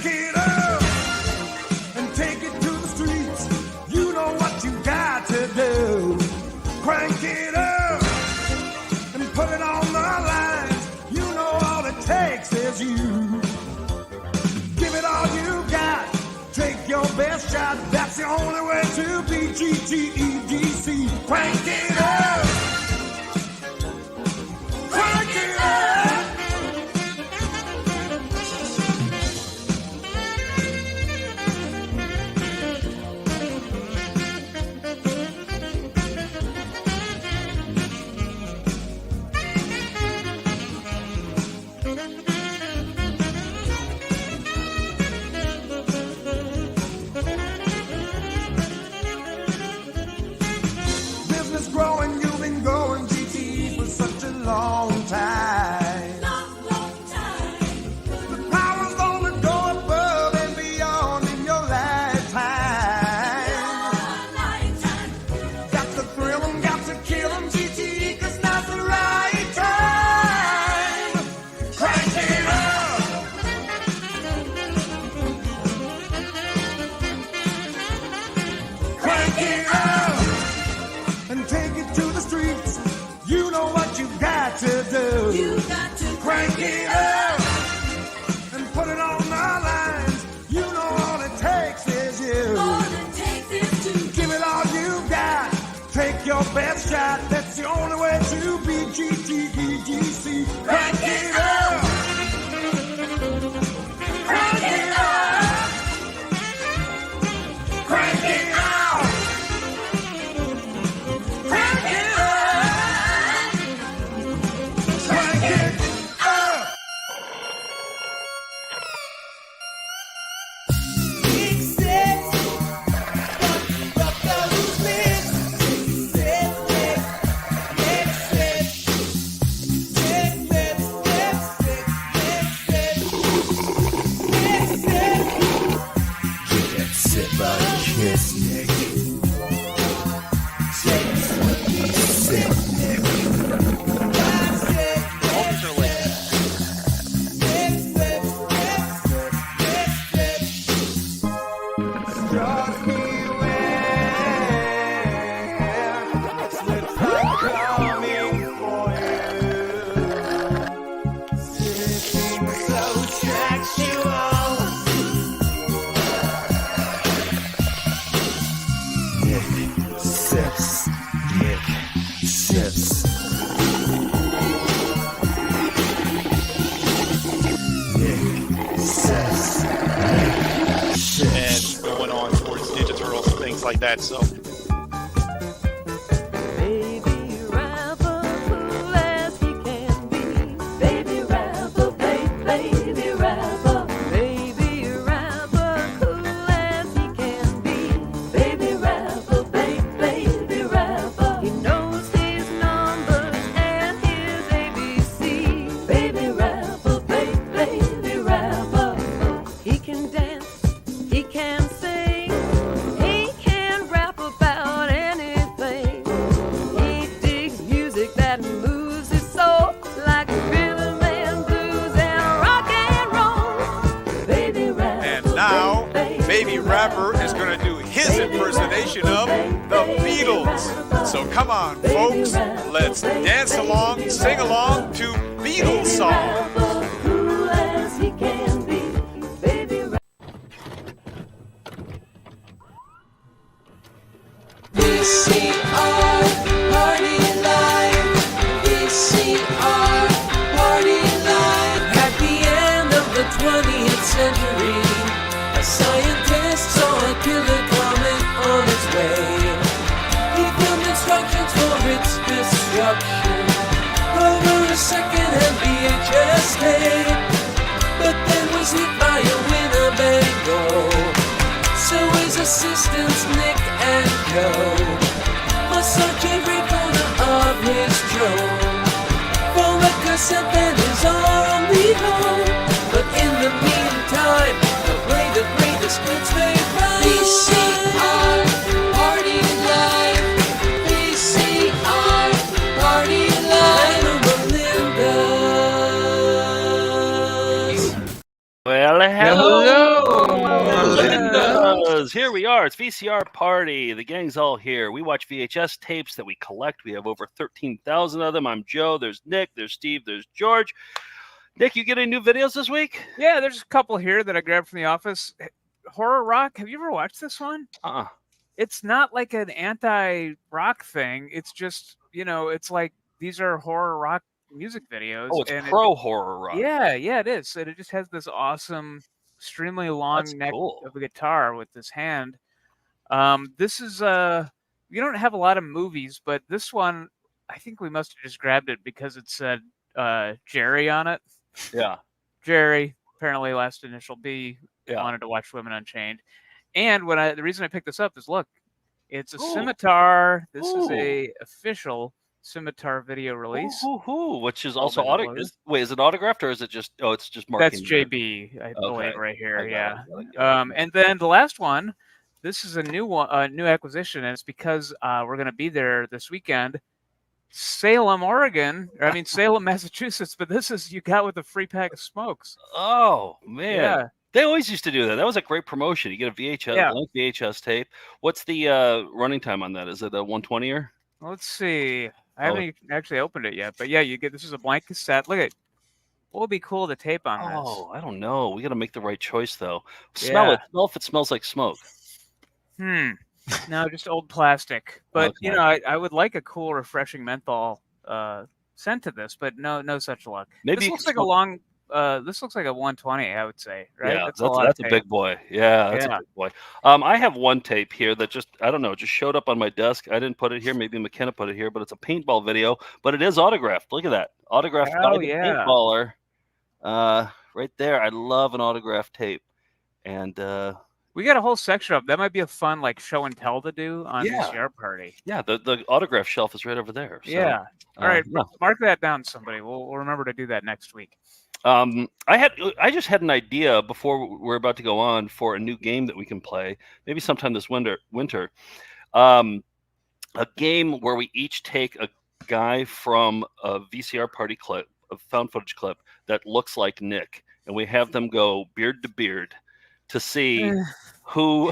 Crank it up and take it to the streets. You know what you got to do. Crank it up and put it on the line. You know all it takes is you. Give it all you got. Take your best shot. That's the only way to be G-T-E-D-C. Crank it up. Crank it up. Growing, you've been going GT for such a long time. Long time. The power's gonna go above and beyond in your lifetime. Got to thrill 'em, got to kill 'em, GT, 'cause now's the right time. Crank it up. Crank it up. And take it to the streets. You know what you got to do. You got to crank it up and put it on the lines. You know all it takes is you. All it takes is to give it all you got. Take your best shot. That's the only way to be G-T-E-D-C. Crank it up. Crank it up. Crank it up. Like that, so Baby rapper, cool as he can be. Baby rapper, baby rapper. Baby rapper, cool as he can be. Baby rapper, baby rapper. He knows his numbers and his ABC. Baby rapper, baby rapper. He can dance, he can sing, he can rap about anything. He digs music that moves his soul like rhythm and blues and rock and roll. Baby rapper. and now Baby Rapper is going to do his impersonation of the Beatles. So come on, folks, let's dance along, sing along to Beatles songs. Cool as he can be. Baby rapper. VCR, party live. VCR, party live. At the end of the 20th century, a scientist saw a killer comet on its way. He filmed instructions for its destruction over a second-hand VHS tape, but then was hit by a Winnebago. So his assistants Nick and Joe must search every corner of his drone for a cassette that is only home. But in the meantime, they'll play the greatest hits they found. VCR, party live. VCR, party live. Melinda's. Well, hello. is. Here we are. It's VCR party. The gang's all here. We watch VHS tapes that we collect. We have over 13,000 of them. I'm Joe. There's Nick. There's Steve. There's George. Nick, you get any new videos this week? Yeah, there's a couple here that I grabbed from the office. Horror Rock. Have you ever watched this one? It's not like an anti-rock thing. It's just, it's like these are horror rock music videos. Oh, it's and horror rock. Yeah, it is. And it just has this awesome, extremely long neck of a guitar with this hand. This is we don't have a lot of movies, but this one, I think we must have just grabbed it because it said Jerry on it. Yeah. Jerry, apparently last initial B, Yeah. wanted to watch Women Unchained. And the reason I picked this up is, look, it's a Scimitar. This is a official Scimitar video release. Which is also autographed. Wait, is it autographed or is it just? Oh, it's just marking. That's JB, I believe, right here. Yeah. And then the last one. This is a new one, new acquisition, and it's because we're going to be there this weekend. Salem, Massachusetts. But this is you got with a free pack of smokes. Oh man. Yeah. They always used to do that. That was a great promotion. You get a blank VHS tape. What's the running time on that? Is it a 120er? Let's see. I haven't actually opened it yet, but yeah, this is a blank cassette. Look at what would be cool to tape on this. Oh, I don't know. We got to make the right choice though. Smell it. Smell if it smells like smoke. No, just old plastic. But I would like a cool, refreshing menthol scent to this, but no such luck. Maybe this looks like a long. This looks like a 120, I would say, right? Yeah, that's a big boy. Yeah, that's a big boy. I have one tape here that just showed up on my desk. I didn't put it here. Maybe McKenna put it here, but it's a paintball video. But it is autographed. Look at that. Autographed by the paintballer. Right there. I love an autographed tape. And we got a whole section of that. Might be a fun show and tell to do on VCR party. Yeah, the autograph shelf is right over there. So, yeah. All right, mark that down, somebody. We'll remember to do that next week. I just had an idea before we're about to go on for a new game that we can play, maybe sometime this winter. A game where we each take a guy from a VCR party clip, a found footage clip that looks like Nick, and we have them go beard to beard to see who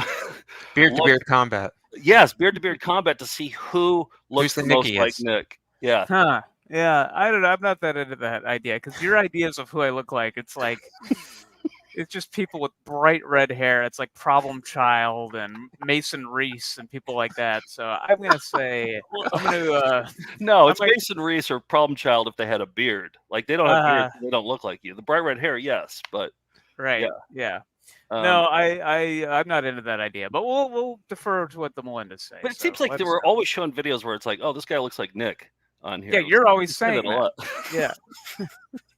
beard to beard combat. Yes, beard to beard combat to see who looks the most like Nick. Yeah. Huh. Yeah, I don't know. I'm not that into that idea because your ideas of who I look like, it's like it's just people with bright red hair. It's like Problem Child and Mason Reese and people like that. So I'm gonna say no, it's Mason Reese or Problem Child if they had a beard. Like they don't have beards, they don't look like you. The bright red hair, yes, but yeah. No, I'm not into that idea, but we'll defer to what the Melindas say. But it seems like they were always showing videos where it's like, oh, this guy looks like Nick on here. Yeah, you're always saying that a lot. Yeah.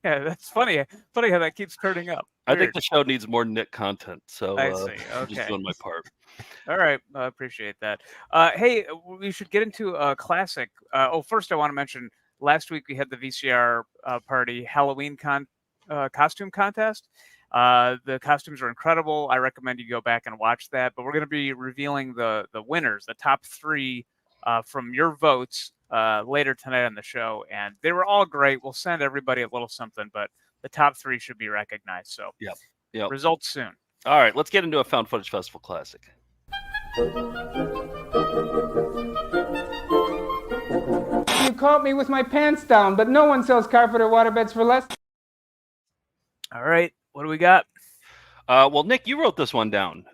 Yeah, that's funny. Funny how that keeps turning up. Weird. I think the show needs more Nick content, so I see. Okay. I'm just doing my part. All right, I appreciate that. Hey, we should get into a classic. First I want to mention last week we had the VCR party Halloween costume contest. The costumes are incredible. I recommend you go back and watch that. But we're going to be revealing the winners, the top 3 from your votes later tonight on the show. And they were all great. We'll send everybody a little something, but the top 3 should be recognized. So yep. Results soon. All right, let's get into a Found Footage Festival classic. You caught me with my pants down, but no one sells carpet or waterbeds for less. All right. What do we got? Well, Nick, you wrote this one down.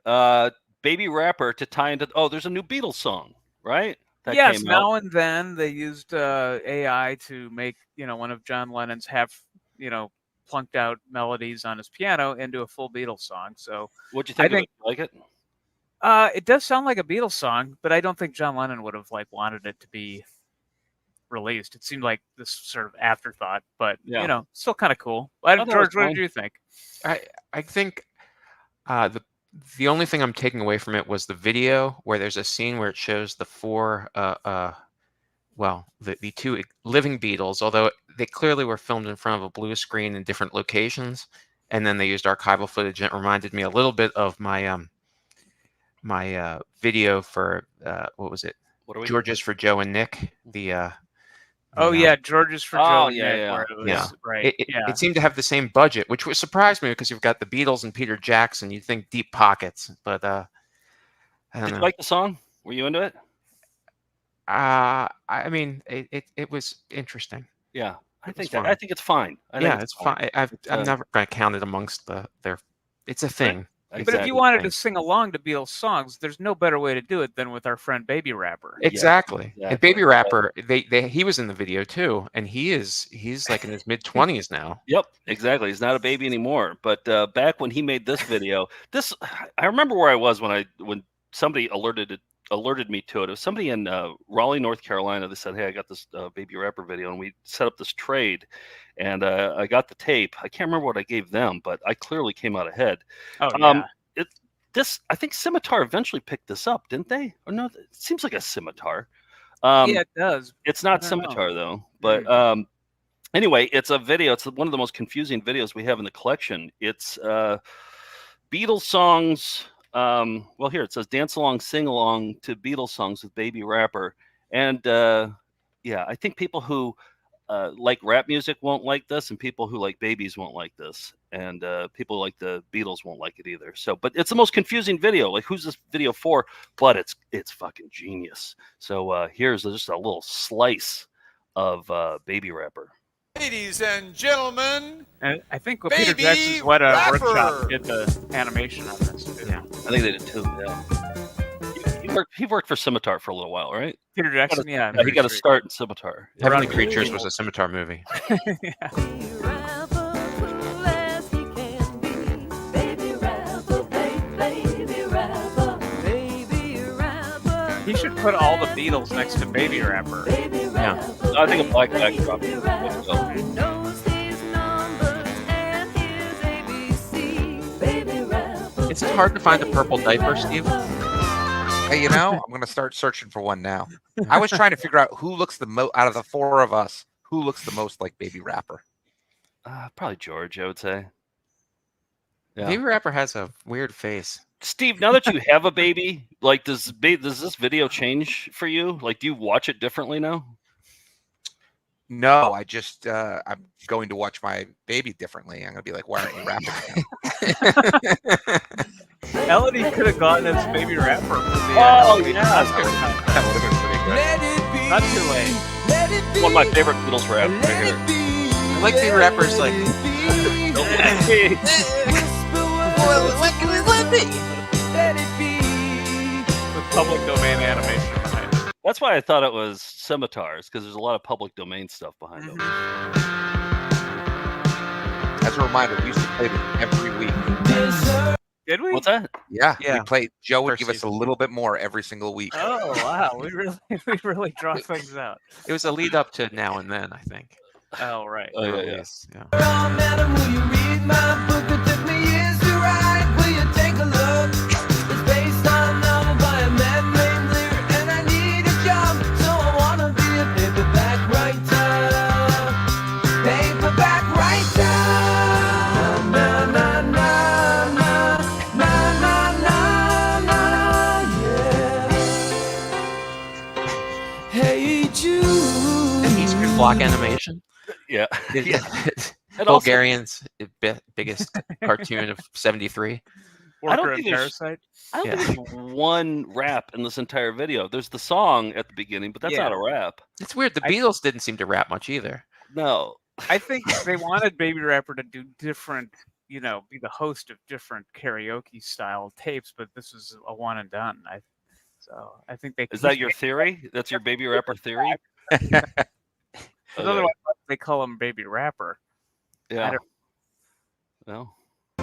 Baby Rapper to tie into... Oh, there's a new Beatles song, right? Yes, now and then they used AI to make, one of John Lennon's plunked out melodies on his piano into a full Beatles song. So what'd you think of it? Like it? It does sound like a Beatles song, but I don't think John Lennon would have wanted it to be released. It seemed like this sort of afterthought, but still kind of cool. George, what did you think? I think the only thing I'm taking away from it was the video where there's a scene where it shows the 4 the 2 living Beatles, although they clearly were filmed in front of a blue screen in different locations, and then they used archival footage. And it reminded me a little bit of my my video for what was it? George's for Joe and Nick. George's for Joe and Nick. Yeah. It was, right. It seemed to have the same budget, which would surprise me because you've got the Beatles and Peter Jackson. You'd think deep pockets, but I don't Did you know. like the song? Were you into it? I mean, it was interesting. Yeah, I It was think fine. I think it's fine. I Yeah, think it's fine. I'm never going to count it amongst their. It's a thing. But if exactly. you wanted to sing along to Beatles songs, there's no better way to do it than with our friend Baby Rapper. Exactly. And exactly. Baby Rapper, he was in the video too, and he's like in his mid-20s now. Yep, exactly. He's not a baby anymore. But back when he made this video, I remember where I was when somebody alerted me to it. It was somebody in Raleigh, North Carolina. They said, "Hey, I got this Baby Rapper video," and we set up this trade. And I got the tape. I can't remember what I gave them, but I clearly came out ahead. Oh yeah. I think Scimitar eventually picked this up, didn't they? Or no, it seems like a Scimitar. Yeah, it does. It's not I don't know. Scimitar though. But anyway, it's a video. It's one of the most confusing videos we have in the collection. It's Beatles songs. Well, here it says dance along, sing along to Beatles songs with Baby Rapper. And yeah, I think people who like rap music won't like this, and people who like babies won't like this, and people who like the Beatles won't like it either. So, but it's the most confusing video. Like, who's this video for? But it's fucking genius. So here's just a little slice of Baby Rapper. Ladies and gentlemen, And I think Baby Peter Jackson's What a Rapper. Workshop did the animation on this too. Yeah. I think they did too. Yeah. He worked for Scimitar for a little while, right? Peter Jackson, yeah. He got a start in Scimitar. Heavenly Creatures was a Scimitar movie. He should put all the Beatles next to Baby Rapper. Yeah. I think a black backdrop. It's hard to find a purple diaper, Steve. Hey, you know, I'm gonna start searching for one now. I was trying to figure out who looks the most out of the four of us. Who looks the most like Baby Rapper? Probably George, I would say. Yeah. Baby Rapper has a weird face. Steve, now that you have a baby, like, does this video change for you? Like, do you watch it differently now? No, I just I'm going to watch my baby differently. I'm gonna be like, why aren't you rapping now? Elodie could have gone as Baby Rapper for the Oscar contest. That would have been pretty good. Not too late. One of my favorite Beatles rap right here. I like Baby Rapper's like. The public domain animation behind it. That's why I thought it was Scimitars, because there's a lot of public domain stuff behind them. As a reminder, we used to play this every week. Did we? What's that? Yeah, Yeah. we played. Joe would First give us a season. little bit more every single week. Oh wow, we really draw things out. It was a lead up to Now and Then, I think. Oh right. Oh, yeah, yeah. Release, yeah. Eastern Bloc Animation. Yeah. Yeah. And also- Bulgarian's biggest cartoon of '73. I don't Worker and think there's- Parasite. I don't think there's one rap in this entire video. There's the song at the beginning, but that's Yeah. not a rap. It's weird. The Beatles didn't seem to rap much either. No. I think they wanted Baby Rapper to do different, be the host of different karaoke style tapes, but this was a one and done. So I think they. Is that your theory? That's your Baby Rapper theory? Otherwise, they call him Baby Rapper. Yeah. don't- No.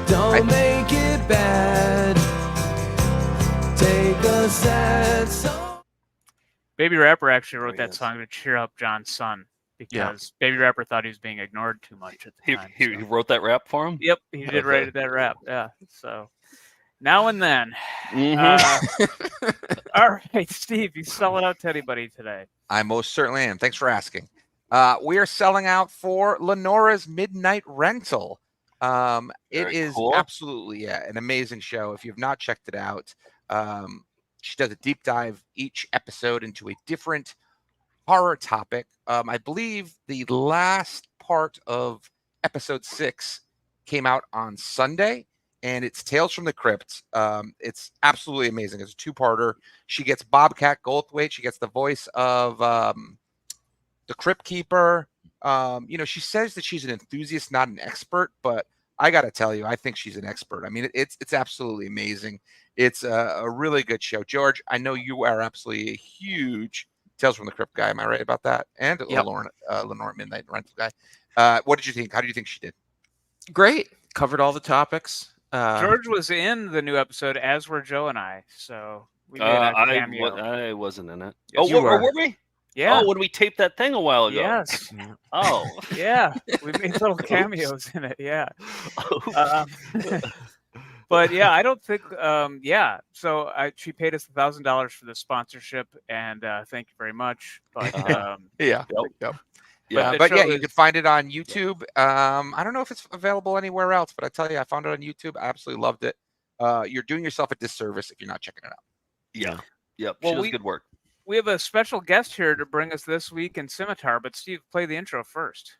Don't make it bad. Take a sad song. Baby Rapper actually wrote he that is. song to cheer up John's son Yeah. because Baby Rapper thought he was being ignored too much at the time. He so. wrote that rap for him? Yep, he did write that rap. Yeah. So Now and Then. Mhm. All right, Steve, you sell it out to anybody today. I most certainly am. Thanks for asking. We are selling out for Lenora's Midnight Rental. It Very is cool. absolutely an amazing show. If you've not checked it out, she does a deep dive each episode into a different horror topic. I believe the last part of episode 6 came out on Sunday, and it's Tales from the Crypt. It's absolutely amazing. It's a two-parter. She gets Bobcat Goldthwait. She gets the voice of the Crypt Keeper. She says that she's an enthusiast, not an expert, but I got to tell you, I think she's an expert. I mean, it's absolutely amazing. It's a really good show. George, I know you are absolutely a huge Tales from the Crypt guy. Am I right about that? And Lenore at Midnight Rental guy. What did you think? How do you think she did? Great. Covered all the topics. George was in the new episode, as were Joe and I. So we made a cameo. I wasn't in it. Yes, oh, were we? Yeah. Oh, when we taped that thing a while ago. Yes. Oh. Yeah. We made little cameos in it. Yeah. But yeah, I don't think. So she paid us $1,000 for the sponsorship, and thank you very much. But Yep. Yeah, but you can find it on YouTube. I don't know if it's available anywhere else, but I tell you, I found it on YouTube. I absolutely loved it. You're doing yourself a disservice if you're not checking it out. Yeah. Yep. Well, she does good work. We have a special guest here to bring us this week in Scimitar, but Steve, play the intro first.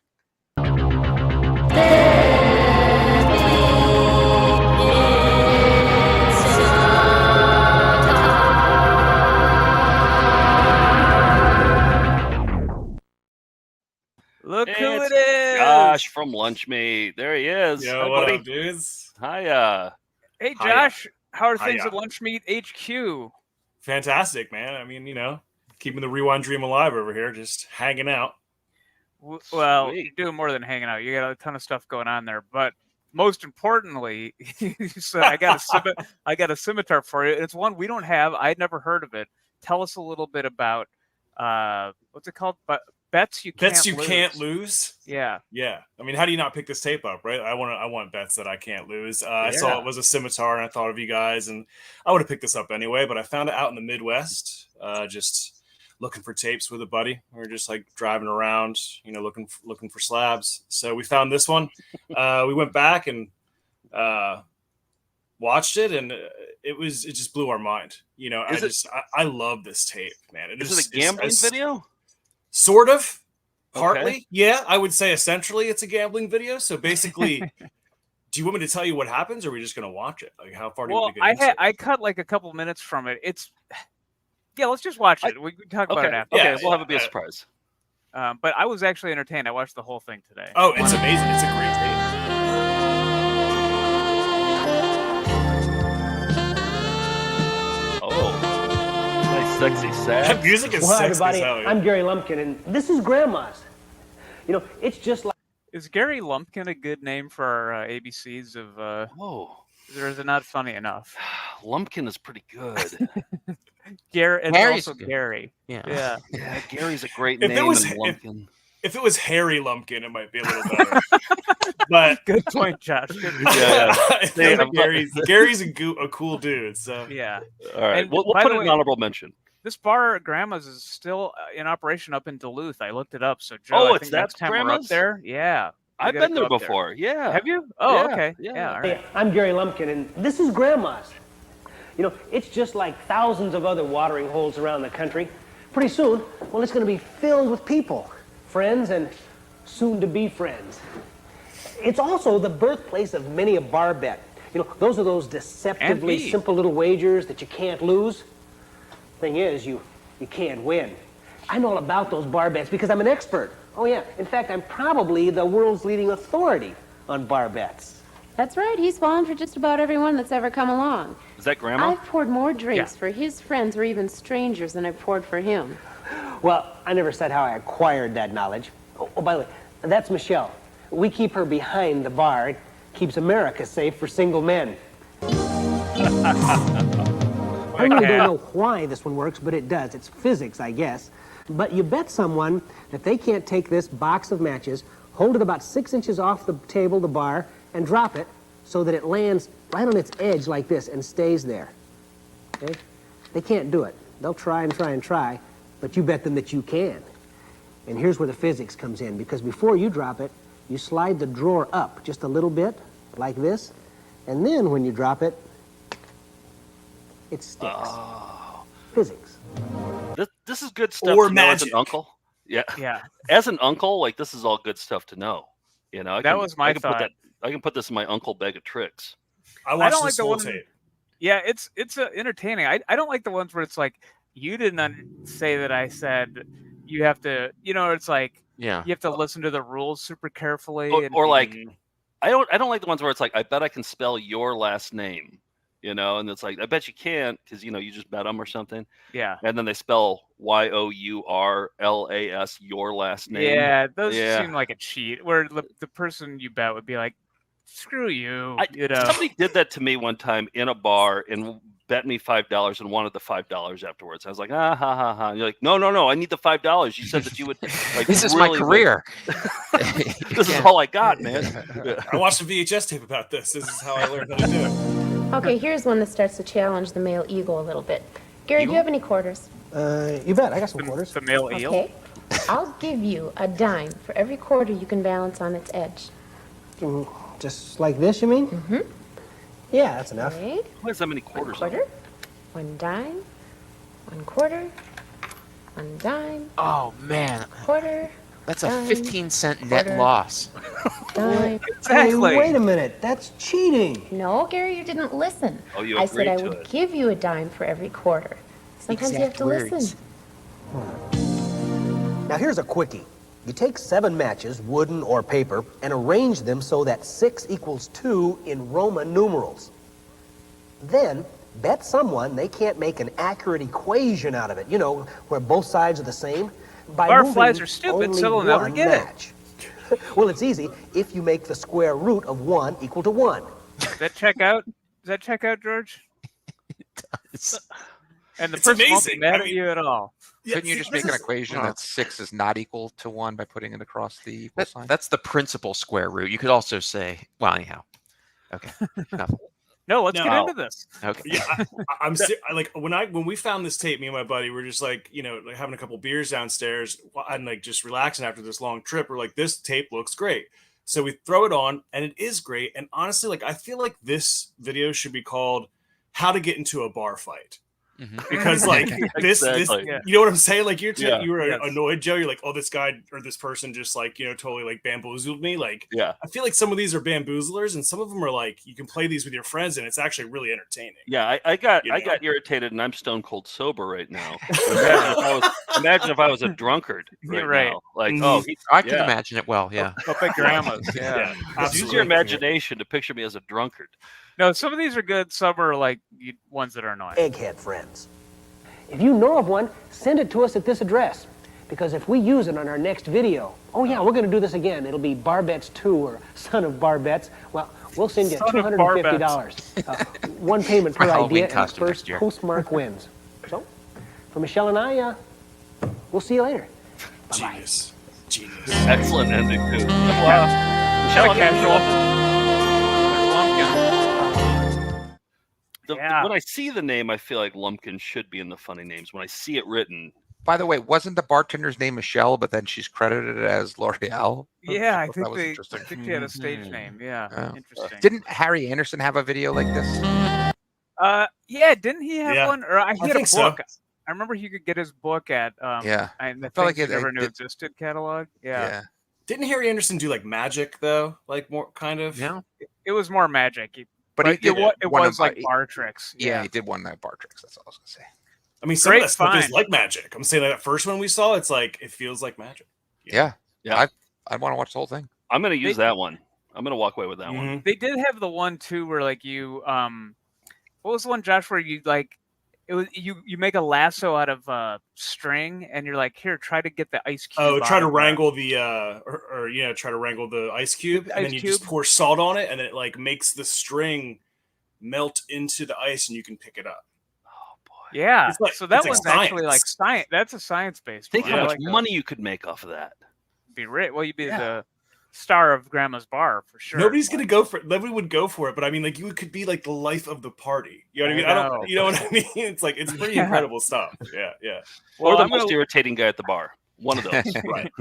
Look who it is! Josh from Lunchmeat. There he is. Yo, what up, dudes? Hiya. Hey, Josh. How are things Hiya. at Lunchmeat HQ? Fantastic, man. I mean, keeping the rewind dream alive over here, just hanging out. Well, Sweet. you're doing more than hanging out. You got a ton of stuff going on there, but most importantly, so I got a scimitar for you. It's one we don't have. I'd never heard of it. Tell us a little bit about what's it called? Bets you can't lose. Yeah. Yeah. I mean, how do you not pick this tape up, right? I want bets that I can't lose. I saw it was a scimitar, and I thought of you guys, and I would have picked this up anyway. But I found it out in the Midwest, just looking for tapes with a buddy. We were just like driving around, looking for slabs. So we found this one. We went back and watched it, and it just blew our mind. I love this tape, man. Is it a gambling video? Sort of, partly. Okay. Yeah, I would say essentially it's a gambling video. So basically, do you want me to tell you what happens, or are we just going to watch it? Like, how far do you want to get into it? I cut like a couple minutes from it. Let's just watch it. We can talk about it after. Okay, we'll have it be a surprise. But I was actually entertained. I watched the whole thing today. Oh, it's amazing. It's a great tape. Nice sexy sax. That music is Well, sexy everybody, as hell. Yeah. I'm Gary Lumpkin, and this is Grandma's. It's just like... Is Gary Lumpkin a good name for our ABCs of... Whoa. Or is it not funny enough? Lumpkin is pretty good. Gary, and Gary's also good. Gary. Yeah. Yeah, Gary's a great If name. it was- and Lumpkin. If it was Harry Lumpkin, it might be a little better. But Good point, Josh. Good point. I feel like Gary's a cool dude. So Yeah. All right, And we'll by put the it way- in honorable mention. This bar at Grandma's is still in operation up in Duluth. I looked it up. So, Joe, Oh, I it's think that next time we're up Grandma's? there. Yeah. we I've gotta been go there up before. Yeah. Have you? Oh, Yeah, okay. yeah. Yeah, all right. Hey, I'm Gary Lumpkin, and this is Grandma's. It's just like thousands of other watering holes around the country. Pretty soon, it's going to be filled with people, friends, and soon-to-be friends. It's also the birthplace of many a bar bet. Those are those deceptively me. simple little wagers that you can't lose. Thing is, you can't win. I know all about those bar bets because I'm an expert. Oh, yeah. In fact, I'm probably the world's leading authority on bar bets. That's right. He's fallen for just about everyone that's ever come along. Is that Grandma? I've poured more drinks for his friends or even strangers than I've poured for him. Well, I never said how I acquired that knowledge. Oh, by the way, that's Michelle. We keep her behind the bar. It keeps America safe for single men. I really don't know why this one works, but it does. It's physics, I guess. But you bet someone that they can't take this box of matches, hold it about 6 inches off the table, the bar, and drop it so that it lands right on its edge like this and stays there. Okay? They can't do it. They'll try and try and try, but you bet them that you can. And here's where the physics comes in, because before you drop it, you slide the drawer up just a little bit, like this, and then when you drop it, it sticks. Oh. Physics. This is good stuff Or to know as magic. an uncle. Yeah. Yeah. As an uncle, this is all good stuff to know. That was my thought. I can put this in my uncle bag of tricks. I watched don't this like the whole one. tape. Yeah, it's entertaining. I don't like the ones where it's like you didn't say that I said you have to. It's like you have to listen to the rules super carefully. Or like I don't like the ones where it's like I bet I can spell your last name. And it's like I bet you can't because you just bet them or something. Yeah. And then they spell YOURLAS your last name. Yeah, those seem like a cheat. Where the person you bet would be like, "Screw you." Somebody did that to me one time in a bar and bet me $5 and wanted the $5 afterwards. I was like, ha ha ha. And you're like, no, I need the $5. You said that you would. Like, this is really my career. This is all I got, man. I watched a VHS tape about this. This is how I learned how to do it. Okay, here's one that starts to challenge the male ego a little bit. Gary, do you have any quarters? You bet. I got some quarters. The male eel. Okay. I'll give you a dime for every quarter you can balance on its edge. Just like this, you mean? Mm-hmm. Yeah, that's enough. Okay. Why is that many quarters? One quarter, one dime, one quarter, one dime. Oh man, quarter. That's a dime, 15-cent net quarter, loss. Dime. Hey, wait a minute. That's cheating. No, Gary, you didn't listen. Oh, you I said I agreed to would it. give you a dime for every quarter. Sometimes you have to listen. Now here's a quickie. You take 7 matches, wooden or paper, and arrange them so that 6 equals 2 in Roman numerals. Then bet someone they can't make an accurate equation out of it, where both sides are the same. By Barflies moving are stupid, only so they'll never one get match. Well, it's easy if you make the square root of 1 equal to 1. Does that check out? George? It does. And the It's person won't amazing. be mad I at mean- you at all. Yeah, Couldn't you see, just this make an is- equation that 6 is not equal to 1 by putting it across the equal sign? That's the principal square root. You could also say, well, anyhow. Okay. Nothing. No, let's get No. into this. Okay. Yeah, like when we found this tape, me and my buddy were just like like having a couple beers downstairs and like just relaxing after this long trip. We're like, this tape looks great, so we throw it on and it is great. And honestly, like I feel like this video should be called "How to Get into a Bar Fight." Because like this, Exactly. you know what I'm saying? Like you were Yes. annoyed, Joe. You're like, oh, this guy or this person just like totally like bamboozled me. Like, Yeah. I feel like some of these are bamboozlers, and some of them are like you can play these with your friends, and it's actually really entertaining. Yeah, I got You I know? got irritated, and I'm stone cold sober right now. Imagine if I was a drunkard right, Right. now. Like, Mhm. I can yeah. imagine it well, yeah. Up at grandma's. Yeah. Yeah, Use absolutely. your imagination to picture me as a drunkard. No, some of these are good. Some are like ones that are annoying. Egghead friends. If you know of one, send it to us at this address. Because if we use it on our next video, oh yeah, we're going to do this again. It'll be Barbets 2 or Son of Barbets. Well, we'll send you Son of $250. One payment per My Halloween idea, and costume first next year. postmark wins. So, for Michelle and I, we'll see you later. Genius. Excellent ending too. Michelle Casual. When I see the name, I feel like Lumpkin should be in the funny names. When I see it written, By the way, wasn't the bartender's name Michelle, but then she's credited as L'Oreal? Yeah, I thought think that was they. I interesting. think she had a stage name. Yeah, Yeah. interesting. Didn't Harry Anderson have a video like this? Yeah, didn't he have Yeah. one? Or he had a think so. book. I remember he could get his book at Yeah. and the felt like things it- you never it knew did- existed catalog. Yeah. Didn't Harry Anderson do like magic though? Like more kind of. Yeah. It was more magic. But he did it one was of- like bar tricks. Yeah, he did one night bar tricks. That's all I was gonna say. I mean, some Great of that stuff is find. like magic. I'm saying that first one we saw, it's like it feels like magic. Yeah, Yeah. I'd want to watch the whole thing. I'm going to use that one. I'm going to walk away with that one. They did have the one too where like you what was the one, Josh, where you like it was you make a lasso out of string and you're like, here, try to get the ice cube. Oh, try out to of wrangle the try to wrangle the ice cube, and Ice then you cube? just pour salt on it, and it like makes the string melt into the ice, and you can pick it up. Yeah. It's like- So that it's like one's actually like science. science. That's a science based Think one. how I much like that. money you could make off of that. Be rich. Well, you'd be the star of Grandma's Bar for sure. Nobody's gonna go for it. Nobody would go for it, but I mean, like you could be like the life of the party. You know what I mean? I know. You know what I mean? It's like it's pretty Yeah. incredible stuff. Yeah, yeah. Or the I'm most gonna- irritating guy at the bar. One of those. Right.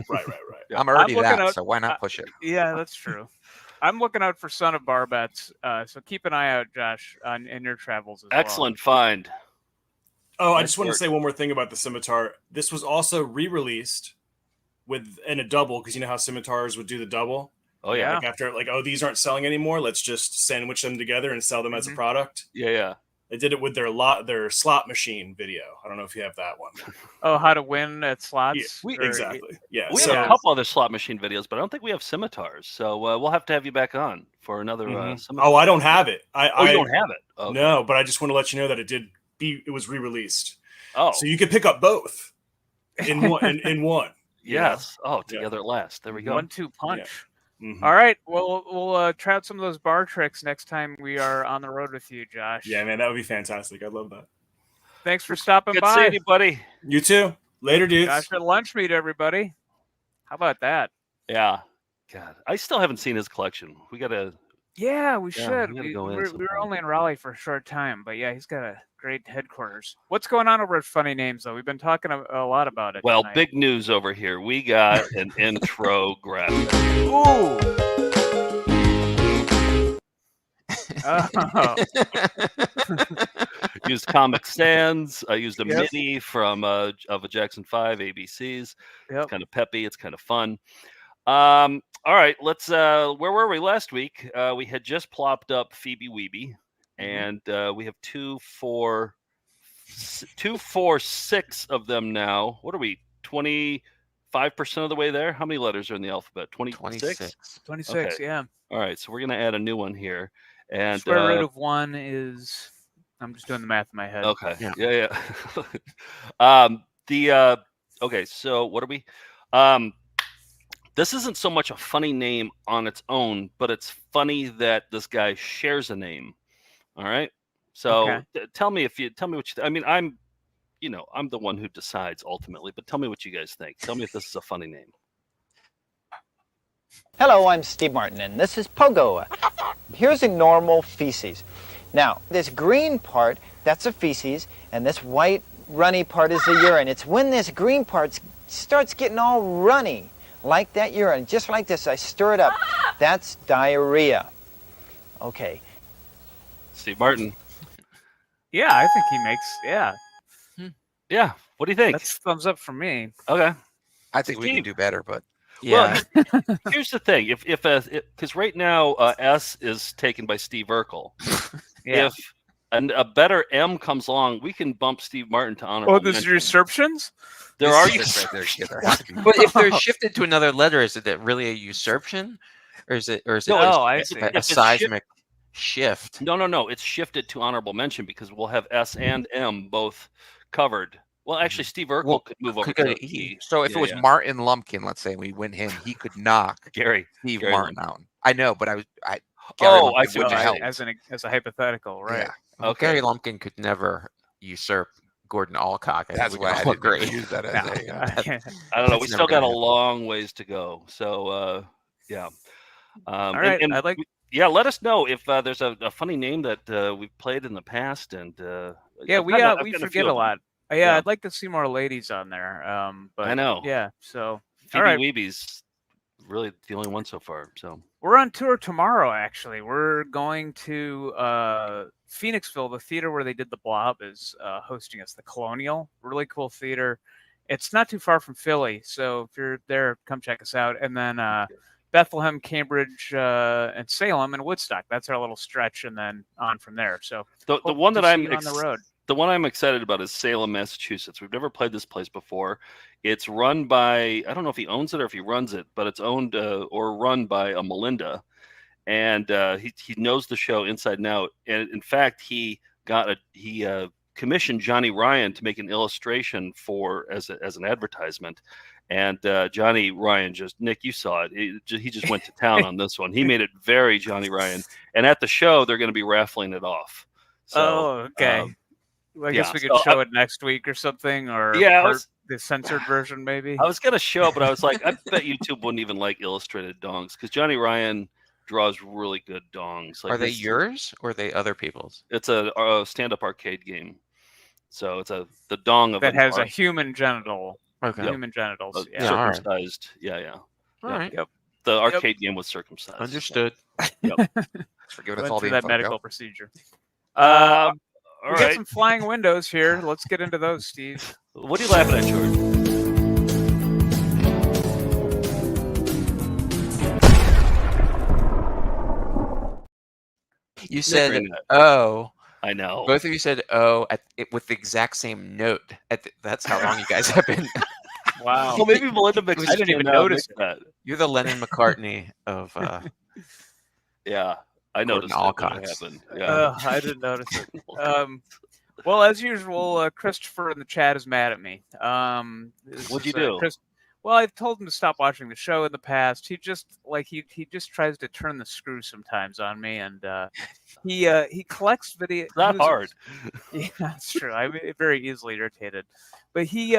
Yeah. I'm already looking that, out- so why not push it? Yeah, that's true. I'm looking out for Son of Barbets, so keep an eye out, Josh, in your travels as well. Excellent find. Oh, I Nice just want to work. say one more thing about the scimitar. This was also re-released in a double, because you know how scimitars would do the double. Oh yeah. Like after these aren't selling anymore, let's just sandwich them together and sell them as a product. Yeah. They did it with their slot machine video. I don't know if you have that one. Oh, how to win at slots? Yeah, exactly. Yeah. We have a couple other slot machine videos, but I don't think we have scimitars. So we'll have to have you back on for another. Scimitar. Oh, I don't have it. You don't have it? Okay. No, but I just want to let you know that it was re-released. Oh, so you could pick up both in one. in one. Yes. Oh, together at last. There we go. 1-2 punch. Yeah. Mm-hmm. All right. Well, we'll try out some of those bar tricks next time we are on the road with you, Josh. Yeah, man, that would be fantastic. I'd love that. Thanks for stopping by. Good seeing you, buddy. You too. Later, dudes. Josh at lunch meet, everybody. How about that? Yeah. God, I still haven't seen his collection. We gotta. Yeah, we should. We We were only in Raleigh for a short time, but yeah, he's got a great headquarters. What's going on over at Funny Names, though? We've been talking a lot about it. Well, tonight. big news over here. We got an intro graphic. Ooh. Oh. Used Comic Sans. I used a MIDI from of a Jackson 5 ABCs. It's kind of peppy. It's kind of fun. All right, let's. Where were we last week? We had just plopped up Phoebe Weeby, and we have 2, 4, 6 of them now. What are we? 25% of the way there. How many letters are in the alphabet? 26. 26. Okay. Yeah. All right, so we're gonna add a new one here, and square root of 1 is. I'm just doing the math in my head. Okay. Yeah. Okay. So what are we? This isn't so much a funny name on its own, but it's funny that this guy shares a name. All right. So tell me what you. I mean, I'm the one who decides ultimately, but tell me what you guys think. Tell me if this is a funny name. Hello, I'm Steve Martin, and this is Pogo. Here's a normal feces. Now, this green part, that's a feces, and this white runny part is the urine. It's when this green part starts getting all runny, like that urine, just like this, I stir it up. That's diarrhea. Okay. Steve Martin. Yeah, I think he makes, Yeah. What do you think? That's thumbs up from me. Okay. I think we can do better, but yeah. Well, here's the thing: if because right now S is taken by Steve Urkel. Yeah. If a better M comes along, we can bump Steve Martin to honorable. Oh, there's usurpations. There are usurpations. But if they're shifted to another letter, is it really a usurpation, or is it a seismic shift? No. It's shifted to honorable mention because we'll have S and M both covered. Well, actually, Steve Urkel could move over to E. So if it was Martin Lumpkin, let's say, and we win him, he could knock Gary Martin out. I know, but I see what you as a hypothetical, right? Yeah. Okay. Gary Lumpkin could never usurp Gordon Alcock. That's why I didn't use that as I don't know. We still got a long ways to go. So, yeah. All right. And I'd like. let us know if there's a funny name that we've played in the past. And we forget a lot. Yeah, I'd like to see more ladies on there. But I know. Yeah. So Phoebe Weeby's really the only one so far. So we're on tour tomorrow. Actually, we're going to Phoenixville. The theater where they did The Blob is hosting us. The Colonial, really cool theater. It's not too far from Philly, so if you're there, come check us out. And then Bethlehem, Cambridge, and Salem, and Woodstock. That's our little stretch, and then on from there. So the one that I'm on the road. The one I'm excited about is Salem, Massachusetts. We've never played this place before. It's run by, I don't know if he owns it or if he runs it, but it's owned or run by a Melinda. And he knows the show inside and out. And in fact, he commissioned Johnny Ryan to make an illustration as an advertisement. And Johnny Ryan Nick, you saw it. He just went to town on this one. He made it very Johnny Ryan. And at the show, they're going to be raffling it off. So, okay. I guess we could show it next week or something, or the censored version, maybe. I was going to show, but I was like, I bet YouTube wouldn't even like illustrated dongs because Johnny Ryan draws really good dongs. Like are they yours or are they other people's? It's a stand-up arcade game, so it's the dong of that has a human genital. Okay. Human genitals. Circumcised. Yeah. All right. Yep. The arcade game was circumcised. Understood. Yep. For giving us all the that info, medical procedure. All we got some flying windows here. Let's get into those, Steve. What are you laughing at, George? You said Snickering that. oh. I know. Both of you said oh with the exact same note. That's how long you guys have been. Wow. Well, maybe Melinda Mixie I didn't even came out and notice mixed that. You're the Lennon McCartney of Yeah, I Gordon noticed it when it Alcott's. happened. Yeah. I didn't notice it. Well, as usual, Christopher in the chat is mad at me. What'd you do? Well, I've told him to stop watching the show in the past. He just he just tries to turn the screw sometimes on me, and he collects video. Not hard. Yeah, that's true. I'm very easily irritated. But he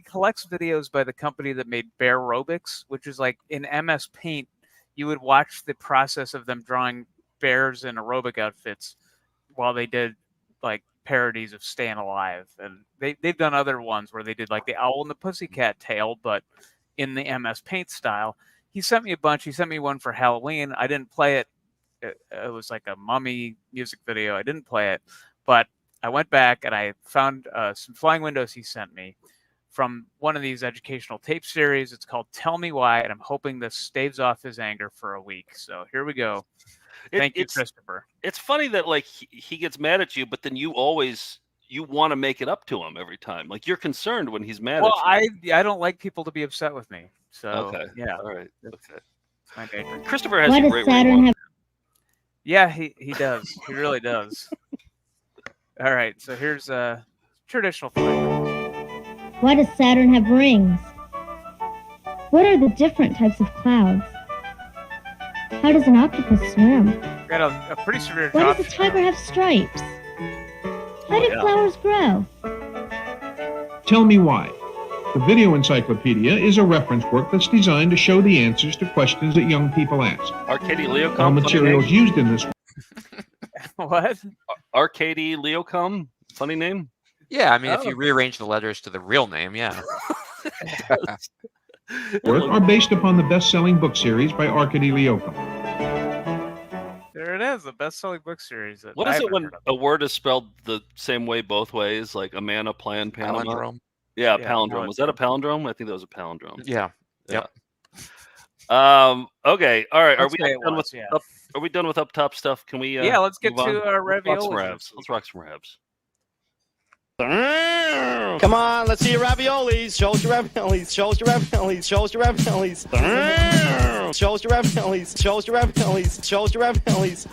collects videos by the company that made Bear Robics, which is like in MS Paint, you would watch the process of them drawing bears in aerobic outfits while they did like parodies of Staying Alive. And they've done other ones where they did like the Owl and the Pussycat Tale, but in the MS Paint style. He sent me a bunch. He sent me one for Halloween. I didn't play it. It was like a Mummy music video. I didn't play it, but I went back and I found some flying windows he sent me from one of these educational tape series. It's called Tell Me Why, and I'm hoping this staves off his anger for a week. So here we go. Thank you, Christopher. It's funny that like he gets mad at you, but then you want to make it up to him every time. Like you're concerned when he's mad at you. I don't like people to be upset with me. So okay, yeah, all right, okay. My nature. Christopher has a great way. Yeah, he does. He really does. All right, so here's a traditional flavor. Why does Saturn have rings? What are the different types of clouds? How does an octopus swim? Got a pretty severe Why job. does a tiger have stripes? How do flowers grow? Tell Me Why. The Video Encyclopedia is a reference work that's designed to show the answers to questions that young people ask. Arcady Leocum. All materials used in this. What? Arcady Leocum. Funny name. Yeah, I mean, if you rearrange the letters to the real name, yeah. Are based upon the best-selling book series by Arcady Leocum. There it is, the best-selling book series. What is it when a word is spelled the same way both ways, like Amana, Plan, Panama? Palindrome. Yeah, palindrome. Was that a palindrome? I think that was a palindrome. Yeah. Yep. Okay. All right. Are we done with up top stuff? Can we? Yeah. Let's get move on? to raviolis. Let's rock some ravs. Come on, let's see your raviolis. Show us your raviolis. Show us your raviolis. Show us your raviolis. Show us your raviolis. Show us your raviolis. Show us your raviolis.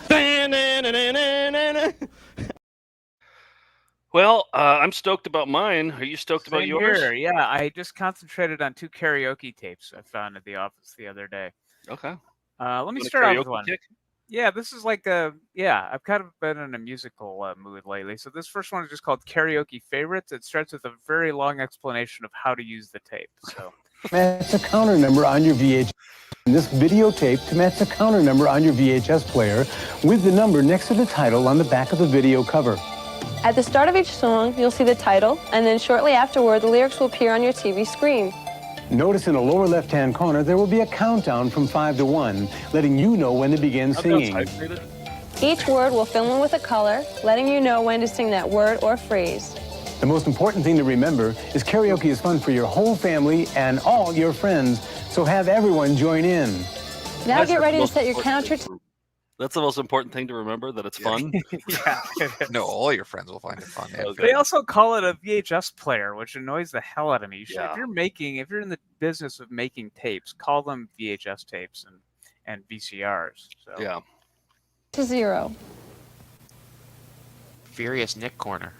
Well, I'm stoked about mine. Are you stoked about yours? Here. Yeah, I just concentrated on 2 karaoke tapes I found at the office the other day. Okay. Let me start out with one. Yeah, this is like I've kind of been in a musical mood lately. So this first one is just called Karaoke Favorites. It starts with a very long explanation of how to use the tape. So match a counter number on your VHS. This videotape to match a counter number on your VHS player with the number next to the title on the back of the video cover. At the start of each song, you'll see the title, and then shortly afterward, the lyrics will appear on your TV screen. Notice in the lower left-hand corner, there will be a countdown from 5 to 1, letting you know when to begin singing. Each word will fill in with a color, letting you know when to sing that word or phrase. The most important thing to remember is karaoke is fun for your whole family and all your friends, so have everyone join in. Now get ready to set your counter. That's the most important thing to remember, that it's fun. Yeah. No, all your friends will find it fun. Yeah. They also call it a VHS player, which annoys the hell out of me. If you're in the business of making tapes, call them VHS tapes and VCRs. So. Yeah. To 0. Furious Nick Corner.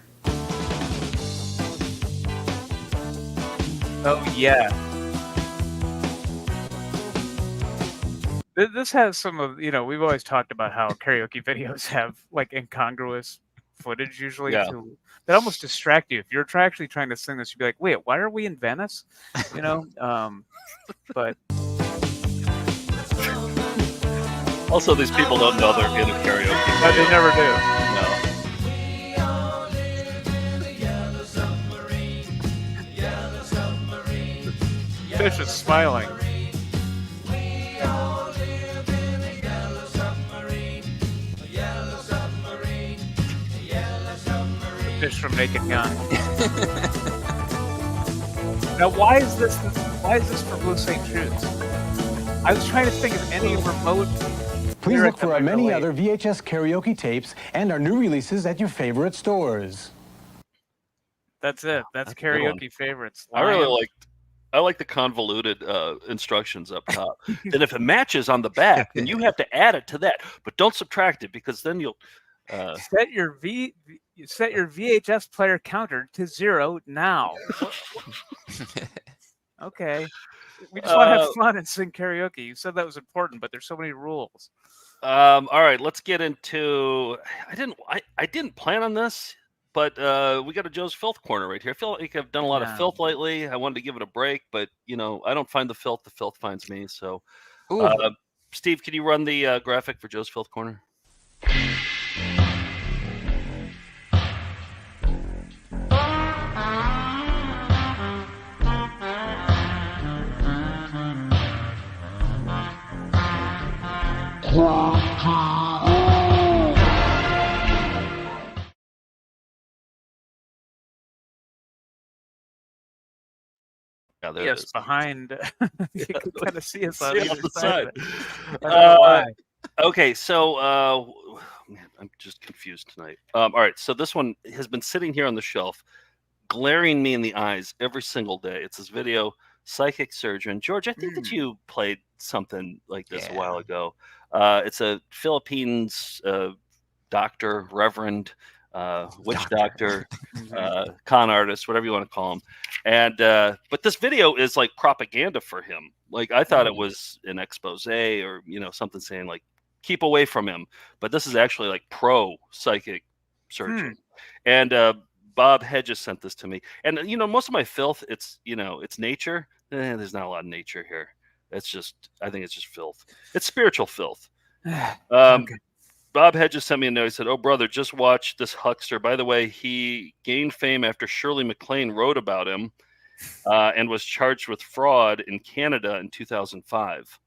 Oh yeah. This has some of, we've always talked about how karaoke videos have like incongruous footage usually that almost distract you. If you're actually trying to sing this, you'd be like, wait, why are we in Venice? But also these people don't know they're in a karaoke. No, they never do. No. Fish is smiling. Fish from Naked Gun. Now, why is this for Blue St. Jude's? I was trying to think of any remote Please look for our many other VHS karaoke tapes and our new releases at your favorite stores. That's it. That's a good one. karaoke favorites. I really Lion. like the convoluted instructions up top. Then if it matches on the back, then you have to add it to that, but don't subtract it because then you'll set your VHS player counter to 0 now. Okay. We just want to have fun and sing karaoke. You said that was important, but there's so many rules. All right, let's get into. I didn't plan on this, but we got a Joe's Filth corner right here. I feel like I've done a lot of filth lately. I wanted to give it a break, but I don't find the filth finds me. So, Steve, can you run the graphic for Joe's Filth corner? Yeah, there it is. Behind. You can kind of see us on either the side. Okay, so man, I'm just confused tonight. All right, so this one has been sitting here on the shelf, glaring me in the eyes every single day. It's this video, Psychic Surgeon. George, I think that you played something like this a while ago. It's a Philippines doctor, reverend, witch doctor, con artist, whatever you want to call him. And but this video is like propaganda for him. Like I thought it was an expose or something saying like keep away from him, but this is actually like pro psychic surgeon. And Bob Hedges sent this to me. And most of my filth, it's it's nature. There's not a lot of nature here. It's just, I think it's just filth. It's spiritual filth. Bob Hedges sent me a note. He said, "Oh, brother, just watch this huckster. By the way, he gained fame after Shirley MacLaine wrote about him and was charged with fraud in Canada in 2005.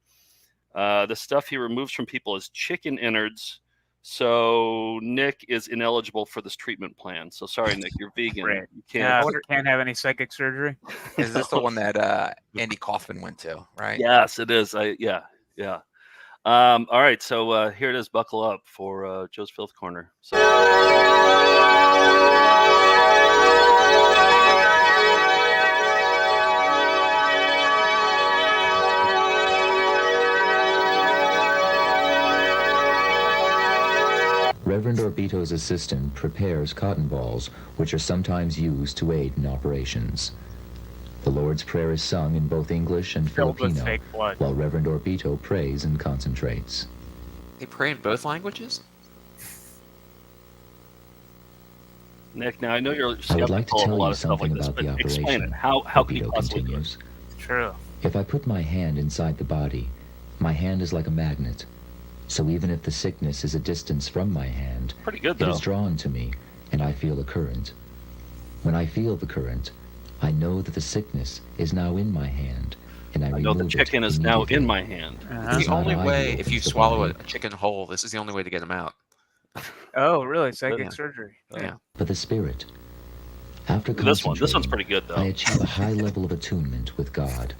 The stuff he removes from people is chicken innards. So Nick is ineligible for this treatment plan. So sorry, Nick, you're vegan. Right. You can't have any psychic surgery. Is this the one that Andy Kaufman went to, right? Yes, it is. Yeah. All right, so here it is. Buckle up for Joe's Filth Corner. So. Reverend Orbito's assistant prepares cotton balls, which are sometimes used to aid in operations. The Lord's Prayer is sung in both English and Filipino, while Reverend Orbito prays and concentrates. They pray in both languages? Nick, now I know you're I would like to skeptical of a tell lot you of stuff like something this, about but the explain operation. it. How can you Orbito possibly do it? continues. True. If I put my hand inside the body, my hand is like a magnet. So even if the sickness is a distance from my hand, Pretty good, it is though. drawn to me, and I feel a current. When I feel the current, I know that the sickness is now in my hand, and I know the remove it chicken is now immediately. in my hand. The only Not I way, who if you opens the swallow a body, chicken whole, this is the only way to get them out. Oh, really? Psychic Yeah. surgery. Yeah. but the spirit. After This one's concentrating, pretty good, though. I achieve a high level of attunement with God.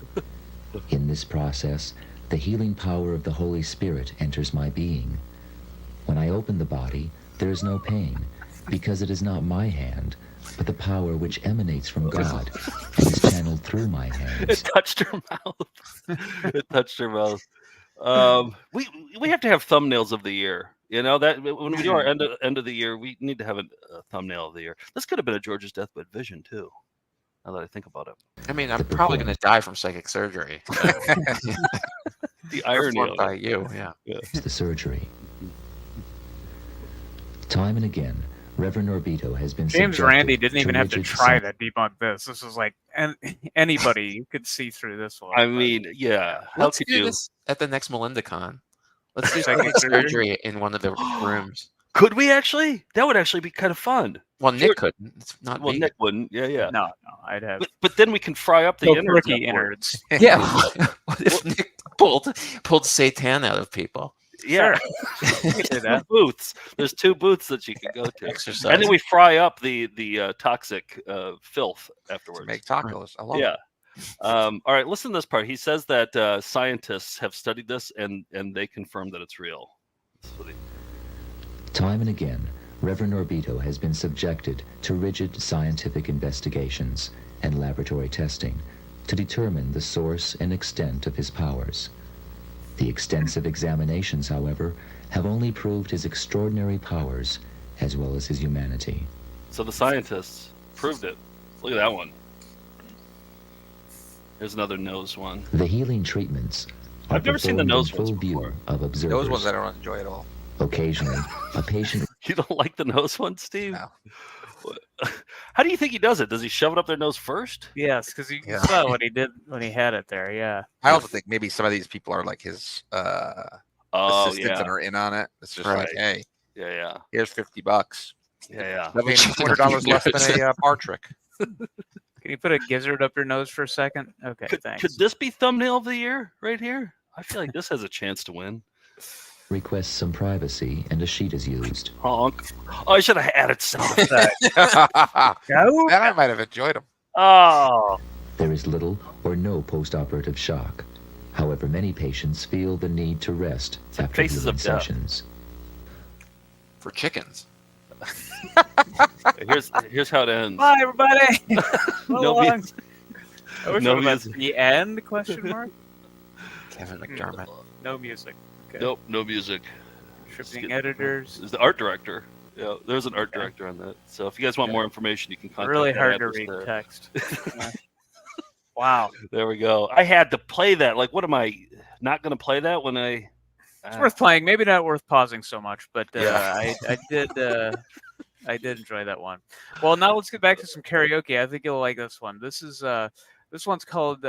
In this process, the healing power of the Holy Spirit enters my being. When I open the body, there is no pain, because it is not my hand, but the power which emanates from God and is channeled through my hands. It touched her mouth. It touched her mouth. We have to have thumbnails of the year. That when we do our end of the year, we need to have a thumbnail of the year. This could have been a George's Deathbed Vision too. Now that I think about it, I mean, I'm probably going to die from psychic surgery. the irony of by it. you, yeah. It's the surgery. Time and again, Reverend Orbito has been James subjected Randy didn't even have to rigid try to debunk this. This was like anybody you could see through this one. I mean, yeah. How Let's could do you? this at the next MelindaCon. Let's do Psychic psychic surgery? surgery in one of the rooms. Could we actually? That would actually be kind of fun. Well, Nick couldn't. It's not Well, me. Nick wouldn't. Yeah. No, I'd have. But then we can fry up the No innards. turkey afterwards. innards. Yeah. What if Nick pulled Satan out of people? Yeah. Sure. do that. Booths. There's 2 booths that you can go to. Exercise. And then we fry up the toxic filth afterwards. Make tacos. I love Yeah. it. All right, listen to this part. He says that scientists have studied this and they confirm that it's real. Time and again, Reverend Orbito has been subjected to rigid scientific investigations and laboratory testing to determine the source and extent of his powers. The extensive examinations, however, have only proved his extraordinary powers as well as his humanity. So the scientists proved it. Look at that one. Here's another nose one. The healing treatments are I've never seen the performed nose in full ones view before. of observers. Those ones I don't enjoy at all. Occasionally, a patient... You don't like the nose one, Steve? No. How do you think he does it? Does he shove it up their nose first? Yes, because you saw what he did when he had it there. Yeah. I also think maybe some of these people are like his assistants and are in on it. It's just like, hey, yeah, here's $50. Yeah. That means $200 less than a bar trick. Can you put a gizzard up your nose for a second? Okay, thanks. Could this be thumbnail of the year right here? I feel like this has a chance to win. requests some privacy and a sheet is used. Honk. Oh, I should have added sound effects. Then I might have enjoyed them. Oh. There is little or no post-operative shock. However, many patients feel the need to rest after faces healing of death. sessions. For chickens. Here's how it ends. Bye, everybody. No music. I wish No it was music. the end? Question mark. Kevin McDermott. No music. Okay. Nope, no music. Shipping editors. Is the art director? Yeah, there's an art director on that. So if you guys want more information, you can contact. Really that hard to address read there. text. Wow. There we go. I had to play that. Like, what am I not going to play that when I? It's worth playing. Maybe not worth pausing so much, but Yeah. I did. I did enjoy that one. Well, now let's get back to some karaoke. I think you'll like this one. This one's called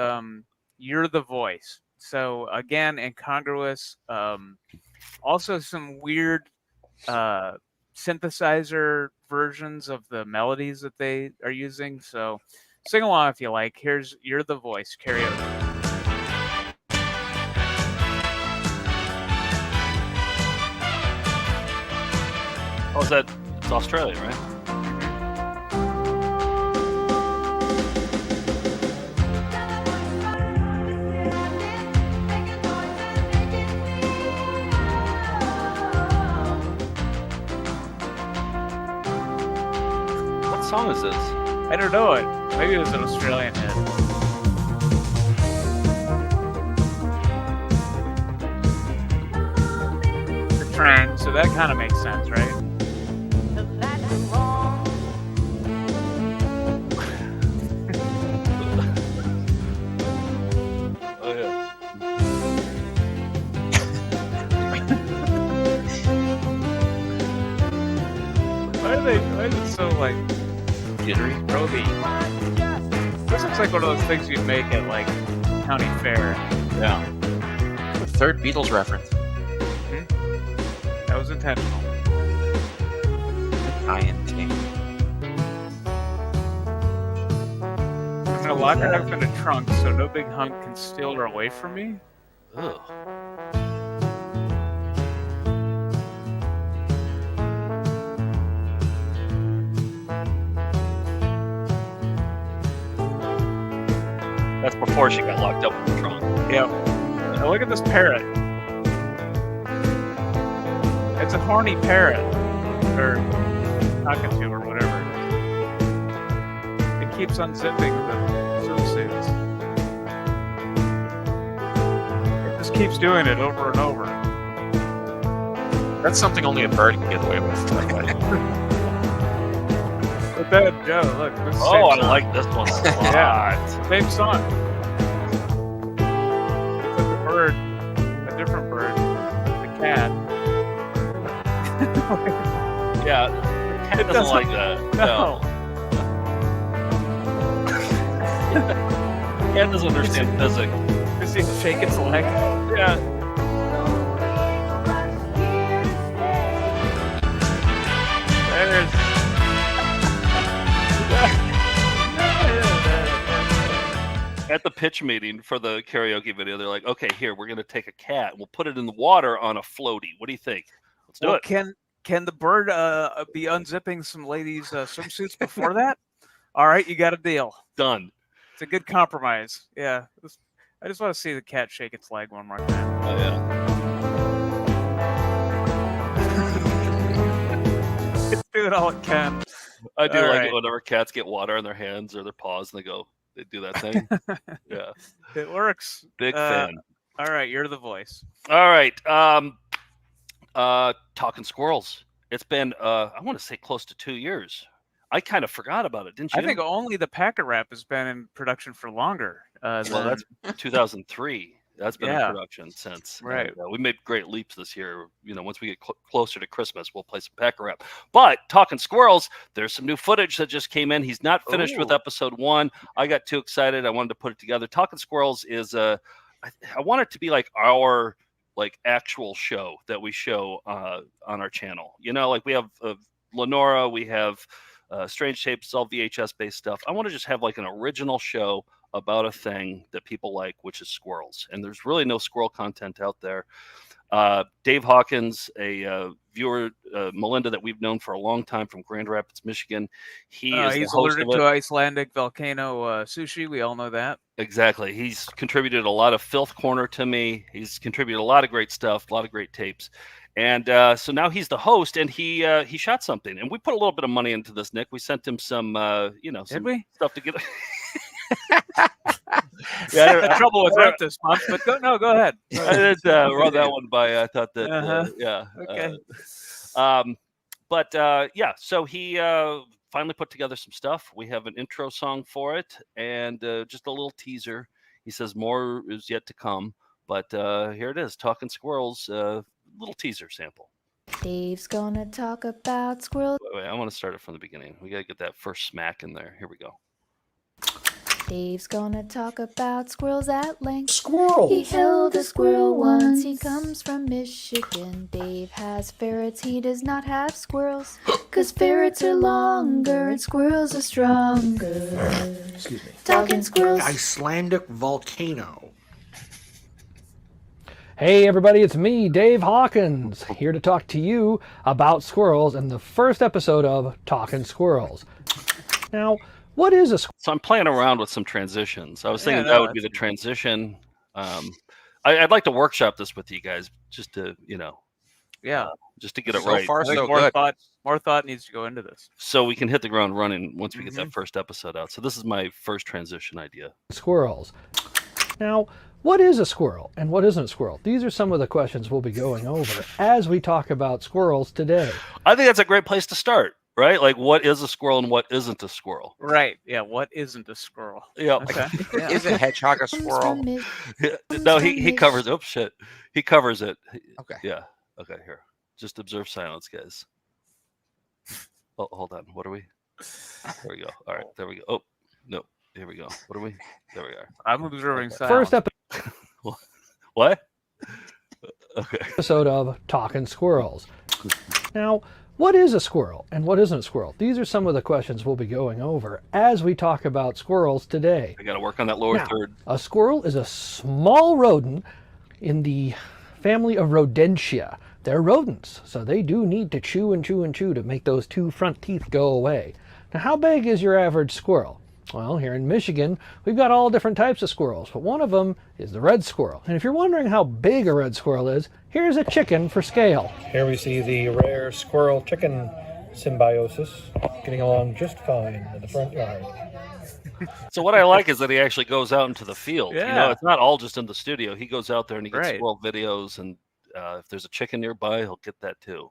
"You're the Voice." So again, incongruous. Also, some weird synthesizer versions of the melodies that they are using. So sing along if you like. Here's "You're the Voice" karaoke. Oh, is that? It's Australia, right? What song is this? I don't know it. Maybe it was an Australian hit. The trend, so that kind of makes sense, right? Oh yeah. Why is it so like jittery? Roby. This looks like one of those things you'd make at like county fair. Yeah. The third Beatles reference. That was intentional. INT. I'm gonna lock her up in a trunk so no big hunk can steal her away from me. Ugh. That's before she got locked up in the trunk. Yep. Now look at this parrot. It's a horny parrot. Or cockatoo or whatever it is. It keeps unzipping the swimsuits. It just keeps doing it over and over. That's something only a bird can get away with. By the way. But that, Joe, look. This is the Oh, same I song. like this one a lot. Yeah, same song. It's like a bird, a different bird, the cat. Yeah, the cat doesn't like that. No. Cat doesn't understand physics. Does he shake its leg? Yeah. There's. At the pitch meeting for the karaoke video, they're like, "Okay, here we're gonna take a cat. We'll put it in the water on a floaty. What do you think? Let's do Well, it." can the bird be unzipping some ladies' swimsuits before that? All right, you got a deal. Done. It's a good compromise. Yeah. I just want to see the cat shake its leg one more time. Oh yeah. do it all it can. I do All like right. it whenever cats get water on their hands or their paws and they do that thing. Yeah. It works. Big fan. All right, you're the voice. All right. Talking Squirrels. It's been I want to say close to 2 years. I kind of forgot about it, didn't you? I think only the Packet Rap has been in production for longer. Well, that's 2003. That's been in Yeah. production since. Right. And, we made great leaps this year. Once we get closer to Christmas, we'll play some Packer Rap. But Talking Squirrels, there's some new footage that just came in. He's not finished with episode 1. I got too excited. I wanted to put it together. Talking Squirrels is I want it to be like our actual show that we show on our channel. We have Lenora, we have Strange Tapes, all VHS based stuff. I want to just have an original show about a thing that people like, which is squirrels. And there's really no squirrel content out there. Dave Hawkins, a viewer, Melinda, that we've known for a long time from Grand Rapids, Michigan. He's allergic to Icelandic volcano sushi. We all know that. Exactly. He's contributed a lot of Filth Corner to me. He's contributed a lot of great stuff, a lot of great tapes. And so now he's the host, and he shot something. And we put a little bit of money into this, Nick. We sent him some, some stuff to get. The trouble with Reptus, but go ahead. I did run that one by. I thought that, Okay. So he finally put together some stuff. We have an intro song for it, and just a little teaser. He says more is yet to come, but here it is, Talking Squirrels, little teaser sample. Dave's gonna talk about squirrels. Wait, I want to start it from the beginning. We got to get that first smack in there. Here we go. Dave's gonna talk about squirrels at length. Squirrels! He held a squirrel once. He comes from Michigan. Dave has ferrets. He does not have squirrels. 'Cause ferrets are longer and squirrels are stronger. Excuse me. Talking squirrels. Icelandic volcano. Hey everybody, it's me, Dave Hawkins, here to talk to you about squirrels in the first episode of Talking Squirrels. Now, what is a squirrel? So I'm playing around with some transitions. I was thinking that would be the transition. I'd like to workshop this with you guys, just to just to get it right. Far, so more good. More thought needs to go into this, so we can hit the ground running once we get that first episode out. So this is my first transition idea. Squirrels. Now, what is a squirrel and what isn't a squirrel? These are some of the questions we'll be going over as we talk about squirrels today. I think that's a great place to start, right? Like, what is a squirrel and what isn't a squirrel? right? Yeah. What isn't a squirrel? Yeah. Okay. Is a hedgehog a squirrel? No, he covers. Oh shit, he covers it. Okay. Yeah. Okay. Here, just observe silence, guys. Oh, hold on. What are we? There we go. All right. There we go. Oh no. Here we go. What are we? There we are. I'm observing silence. First episode. What? Okay. Episode of Talking Squirrels. Now, what is a squirrel and what isn't a squirrel? These are some of the questions we'll be going over as we talk about squirrels today. I got to work on that lower third. A squirrel is a small rodent in the family of Rodentia. They're rodents, so they do need to chew and chew and chew to make those 2 front teeth go away. Now, how big is your average squirrel? Well, here in Michigan, we've got all different types of squirrels, but one of them is the red squirrel. And if you're wondering how big a red squirrel is, here's a chicken for scale. Here we see the rare squirrel-chicken symbiosis getting along just fine in the front yard. So what I like is that he actually goes out into the field. Yeah. It's not all just in the studio. He goes out there and he gets Right. squirrel videos, and if there's a chicken nearby, he'll get that too.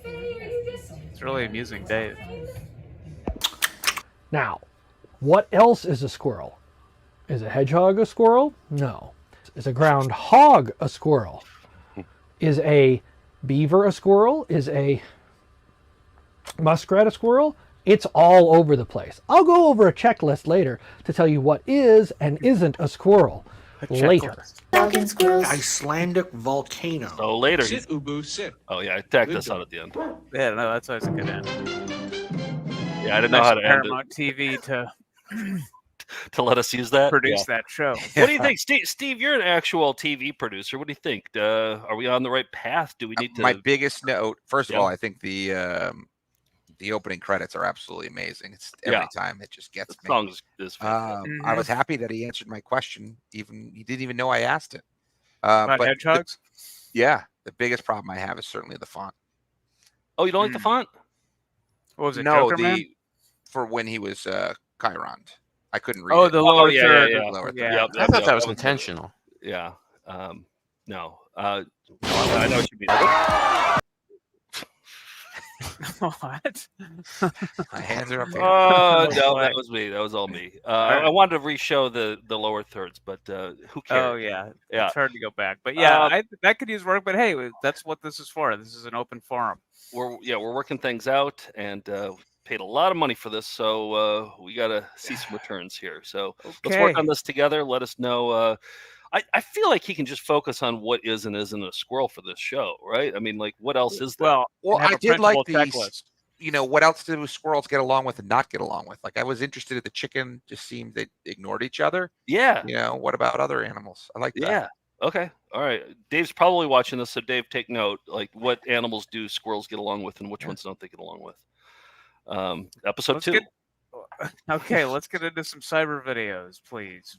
It's really amusing, Dave. Now, what else is a squirrel? Is a hedgehog a squirrel? No. Is a groundhog a squirrel? Is a beaver a squirrel? Is a muskrat a squirrel? It's all over the place. I'll go over a checklist later to tell you what is and isn't a squirrel later. Talking squirrels. Icelandic volcano. So later. Sit, Ubu, sit. Oh yeah, I tacked this out at the end. Yeah, no, that's always a good end. Yeah, I didn't know how to end Paramount TV to let us use that. produce that show. What do you think, Steve? Steve, you're an actual TV producer. What do you think? Are we on the right path? Do we need to? My biggest note, first of Yeah. all, I think the opening credits are absolutely amazing. It's every time it just gets The me. song is I was happy that he answered my question. Even he didn't even know I asked it. About but hedgehogs? yeah, the biggest problem I have is certainly the font. Oh, you don't like the font? What was it? No, Joker Man? for when he was Chiron. I couldn't read Oh, it. the lower yeah, third. yeah, yeah. Lower Yeah. third. I thought that was intentional. Yeah. No. I know what you mean. What? My hands are up there. Oh no, that was me. That was all me. I wanted to re-show the lower thirds, but who cares? Oh yeah, Yeah. it's hard to go back. But yeah, that could use work. But hey, that's what this is for. This is an open forum. We're working things out and paid a lot of money for this, so we got to see some returns here. So let's work on this together. Let us know. I feel like he can just focus on what is and isn't a squirrel for this show, right? I mean, like, what else is there? Well, I did like these. You know, what else do squirrels get along with and not get along with? Like, I was interested in the chicken. Just seemed they ignored each other. Yeah. You know, what about other animals? I like that. Yeah. Okay. All right. Dave's probably watching this, so Dave, take note. Like, what animals do squirrels get along with, and which ones don't they get along with? Episode 2. Okay, let's get into some cyber videos, please.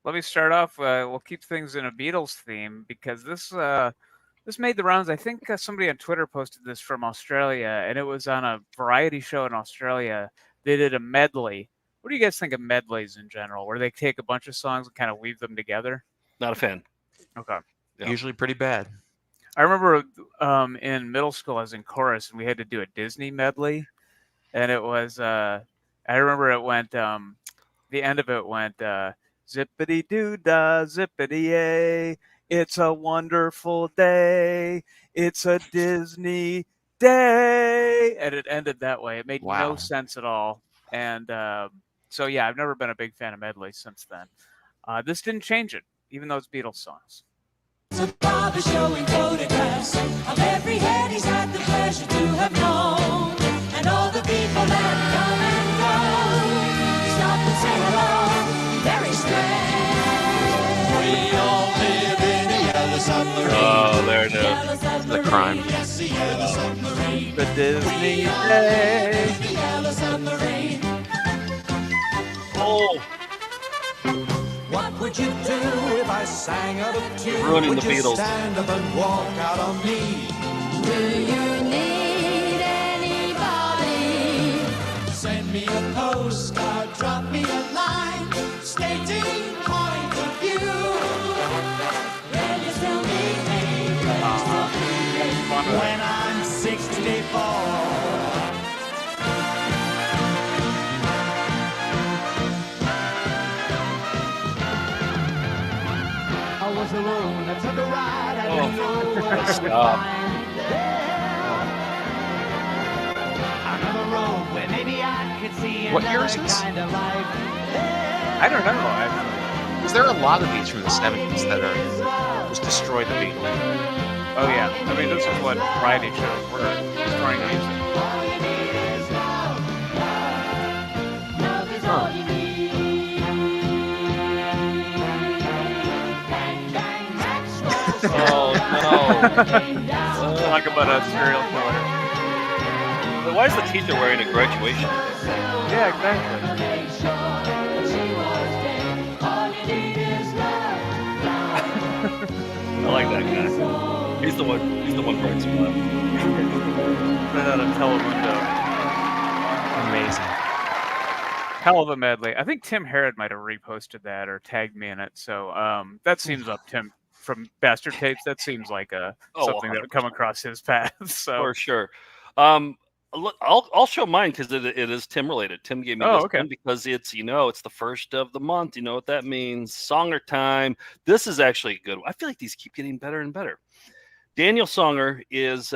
Let me start off. We'll keep things in a Beatles theme because this made the rounds. I think somebody on Twitter posted this from Australia, and it was on a variety show in Australia. They did a medley. What do you guys think of medleys in general, where they take a bunch of songs and kind of weave them together? Not a fan. Okay. Yeah. Usually pretty bad. I remember in middle school I was in chorus, and we had to do a Disney medley, and it was. I remember it went. The end of it went. Zippity doo dah, zippity yay. It's a wonderful day. It's a Disney day. And it ended that way. It made no sense at all. And so, yeah, I've never been a big fan of medleys since then. This didn't change it, even though it's Beatles songs. So Bob is showing photographs of every head he's had the pleasure to have known. And all the people that come and go. Stop and say hello. Very strange. We all live in a yellow submarine. Oh, there it is. The crime. Yes, a yellow submarine. The Disney day. The yellow submarine. Oh. What would you do if I sang out of tune? Ruining would the you Beatles. stand up and walk out on me? Do you need anybody? Send me a postcard, drop me a line, stating point of view. Will you still need me? Will you still need me when I'm 64? I was alone, I took a ride, I didn't know what I would Stop. find there. Another road where maybe I could see What year is another this? kind of life. I don't know, actually. Is there a lot of these from the 70s that are just destroy the Beatles? Oh, yeah. I mean, this is what variety shows were destroying music. Oh no! Talk about a serial killer. But why is the teacher wearing a graduation? Yeah, exactly. I like that guy. He's the one bright spot. Right out of Telemundo. Amazing. Hell of a medley. I think Tim Harrod might have reposted that or tagged me in it. So that seems up Tim from Bastard Tapes. That seems like something that would come across his path. So For sure. I'll show mine because it is Tim related. Tim gave me this one because it's it's the first of the month. You know what that means? Songer time. This is actually a good one. I feel like these keep getting better and better. Daniel Songer is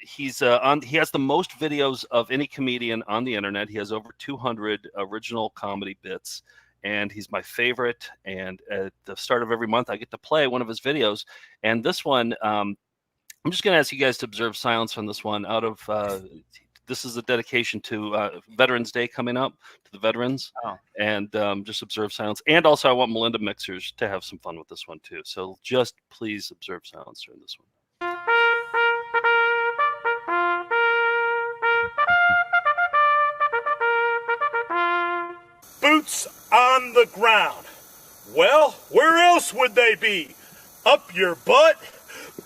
he has the most videos of any comedian on the internet. He has over 200 original comedy bits, and he's my favorite. And at the start of every month, I get to play one of his videos. And this one, I'm just going to ask you guys to observe silence on this one. This is a dedication to Veterans Day coming up, to the veterans, and just observe silence. And also, I want Melinda Mixers to have some fun with this one too. So just please observe silence during this one. the ground. Well, where else would they be? Up your butt.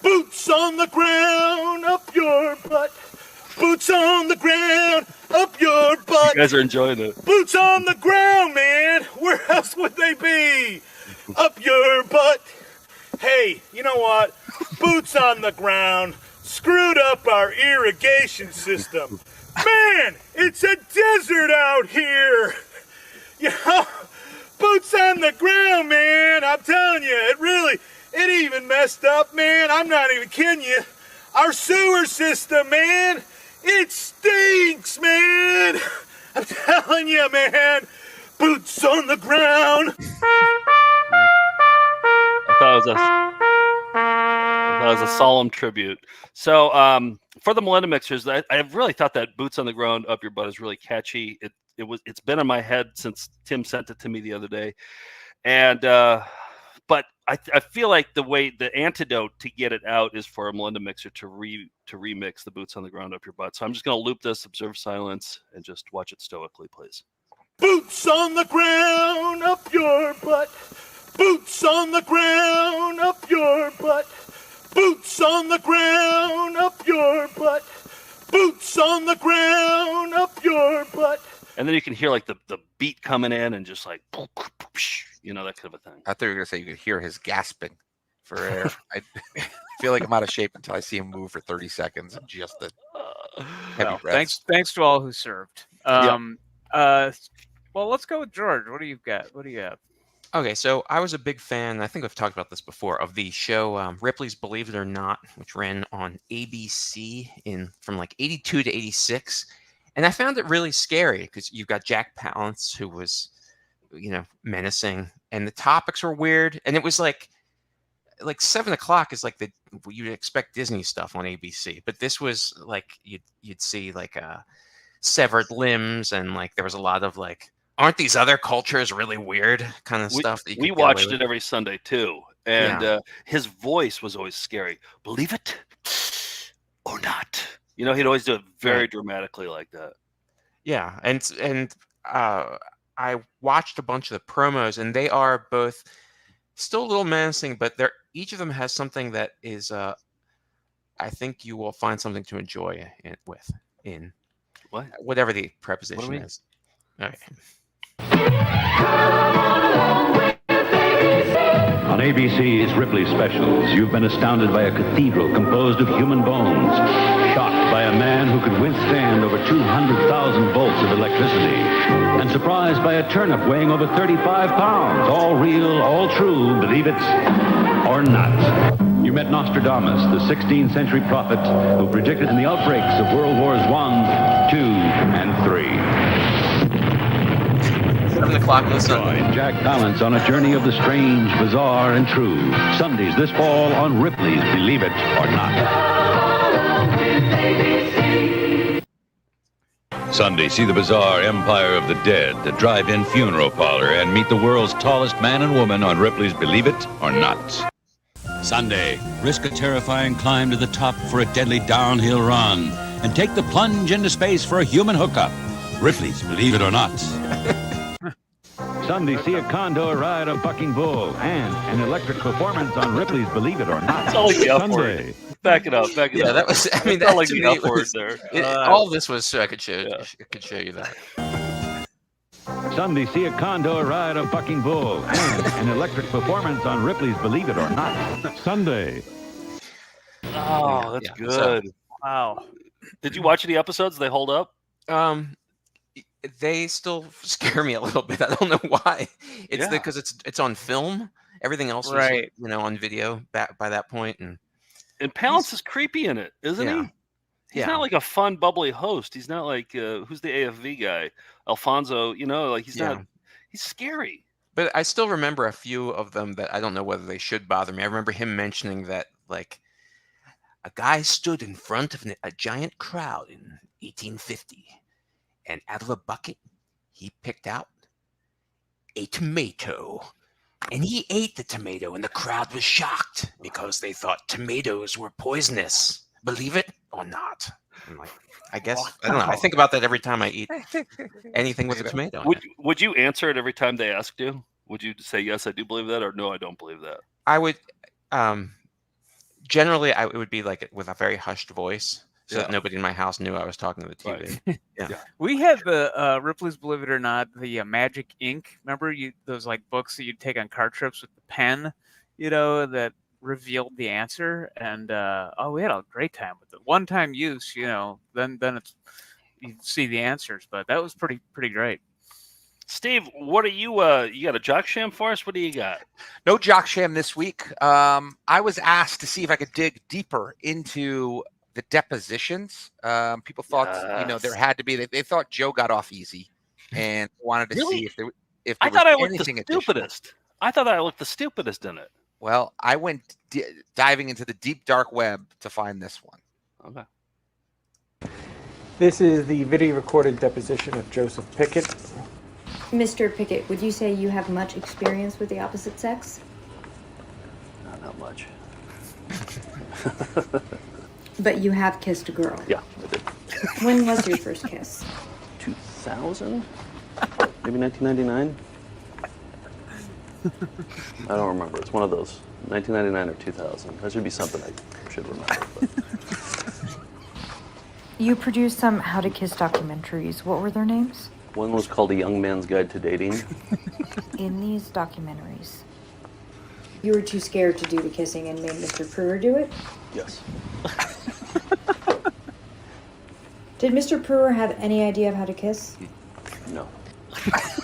Boots on the ground, up your butt. Boots on the ground, up your butt. You guys are enjoying it. Boots on the ground, man. Where else would they be? Up your butt. Hey, you know what? Boots on the ground screwed up our irrigation system. Man, it's a desert out here. You know, boots on the ground, man. I'm telling you, it even messed up, man. I'm not even kidding you. Our sewer system, man, it stinks, man. I'm telling you, man. Boots on the ground. I thought it was a solemn tribute. So for the Melinda mixers, I really thought that "Boots on the Ground, Up Your Butt" is really catchy. It's been in my head since Tim sent it to me the other day, and but I feel like the antidote to get it out is for a Melinda mixer to remix the "Boots on the Ground, Up Your Butt." So I'm just going to loop this, observe silence, and just watch it stoically, please. Boots on the ground, up your butt. Boots on the ground, up your butt. Boots on the ground, up your butt. Boots on the ground, up your butt. And then you can hear like the beat coming in and just like, you know, that kind of a thing. I thought you were going to say you could hear his gasping for air. I feel like I'm out of shape until I see him move for 30 seconds and just the heavy breaths. Thanks to all who served. Well, let's go with George. What do you got? What do you have? Okay, so I was a big fan, I think I've talked about this before, of the show Ripley's Believe It or Not, which ran on ABC from like 82 to 86. And I found it really scary because you've got Jack Palance, who was, you know, menacing, and the topics were weird. And it was like 7 o'clock is like you'd expect Disney stuff on ABC, but this was like you'd see like severed limbs, and like there was a lot of like, aren't these other cultures really weird kind of stuff? That we watched it every Sunday too, and his voice was always scary. Believe it or not, you know, he'd always do it very dramatically like that. Yeah, and I watched a bunch of the promos, and they are both still a little menacing, but each of them has something that is, I think you will find something to enjoy in whatever the preposition is. Okay. On ABC's Ripley specials, you've been astounded by a cathedral composed of human bones, shocked by a man who could withstand over 200,000 volts of electricity, and surprised by a turnip weighing over 35 pounds. All real, all true, believe it or not. You met Nostradamus, the 16th century prophet who predicted in the outbreaks of World Wars I, II, and III. 7 o'clock on Sunday. Join Jack Palance on a journey of the strange, bizarre, and true. Sundays this fall on Ripley's Believe It or Not. Sunday, see the bizarre Empire of the Dead, the drive-in funeral parlor, and meet the world's tallest man and woman on Ripley's Believe It or Not. Sunday, risk a terrifying climb to the top for a deadly downhill run, and take the plunge into space for a human hookup. Ripley's Believe It or Not. Sunday, see a condor ride a bucking bull and an electric performance on Ripley's Believe It or Not. It's all like the F word. Back it up. Yeah, that was. I mean, that like to the me F word there. All this was so I could show you that. Sunday, see a condor ride a bucking bull and an electric performance on Ripley's Believe It or Not. Sunday. Oh, that's good. Wow. Did you watch any episodes? They hold up? They still scare me a little bit. I don't know why. It's because it's on film. Everything else was, on video by that point. And Palance is creepy in it, isn't he? He's not like a fun, bubbly host. He's not like who's the AFV guy, Alfonso. Like he's not. He's scary. But I still remember a few of them that I don't know whether they should bother me. I remember him mentioning that like a guy stood in front of a giant crowd in 1850. And out of a bucket, he picked out a tomato. And he ate the tomato, and the crowd was shocked because they thought tomatoes were poisonous. Believe it or not. I'm like, I guess I don't know. I think about that every time I eat anything with a tomato. In it. Would you answer it every time they asked you? Would you say yes, I do believe that, or no, I don't believe that? I would. Generally, it would be like with a very hushed voice, so that nobody in my house knew I was talking to the TV. Right. Yeah. We had the Ripley's Believe It or Not, the Magic Ink. Remember those like books that you'd take on car trips with the pen, that revealed the answer, and we had a great time with it. One-time use, then it's you see the answers, but that was pretty great. Steve, what are you? You got a jock sham for us? What do you got? No jock sham this week. I was asked to see if I could dig deeper into the depositions. People thought, there had to be. They thought Joe got off easy, and wanted to see if there I was thought I looked the anything additional. stupidest. I thought I looked the stupidest in it. Well, I went diving into the deep dark web to find this one. Okay. This is the video recorded deposition of Joseph Pickett. Mr. Pickett, would you say you have much experience with the opposite sex? Not much. But you have kissed a girl? Yeah, I did. When was your first kiss? 2000? Maybe 1999? I don't remember. It's one of those. 1999 or 2000. That should be something I should remember. But. You produced some How to Kiss documentaries. What were their names? One was called A Young Man's Guide to Dating. In these documentaries, you were too scared to do the kissing and made Mr. Brewer do it? Yes. Did Mr. Brewer have any idea of how to kiss? No.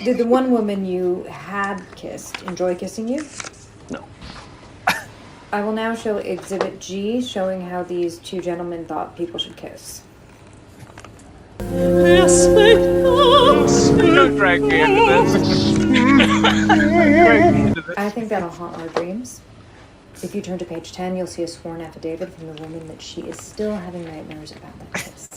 Did the one woman you had kissed enjoy kissing you? No. I will now show Exhibit G, showing how these two gentlemen thought people should kiss. Don't drag me into this. I think that'll haunt our dreams. If you turn to page 10, you'll see a sworn affidavit from the woman that she is still having nightmares about that kiss.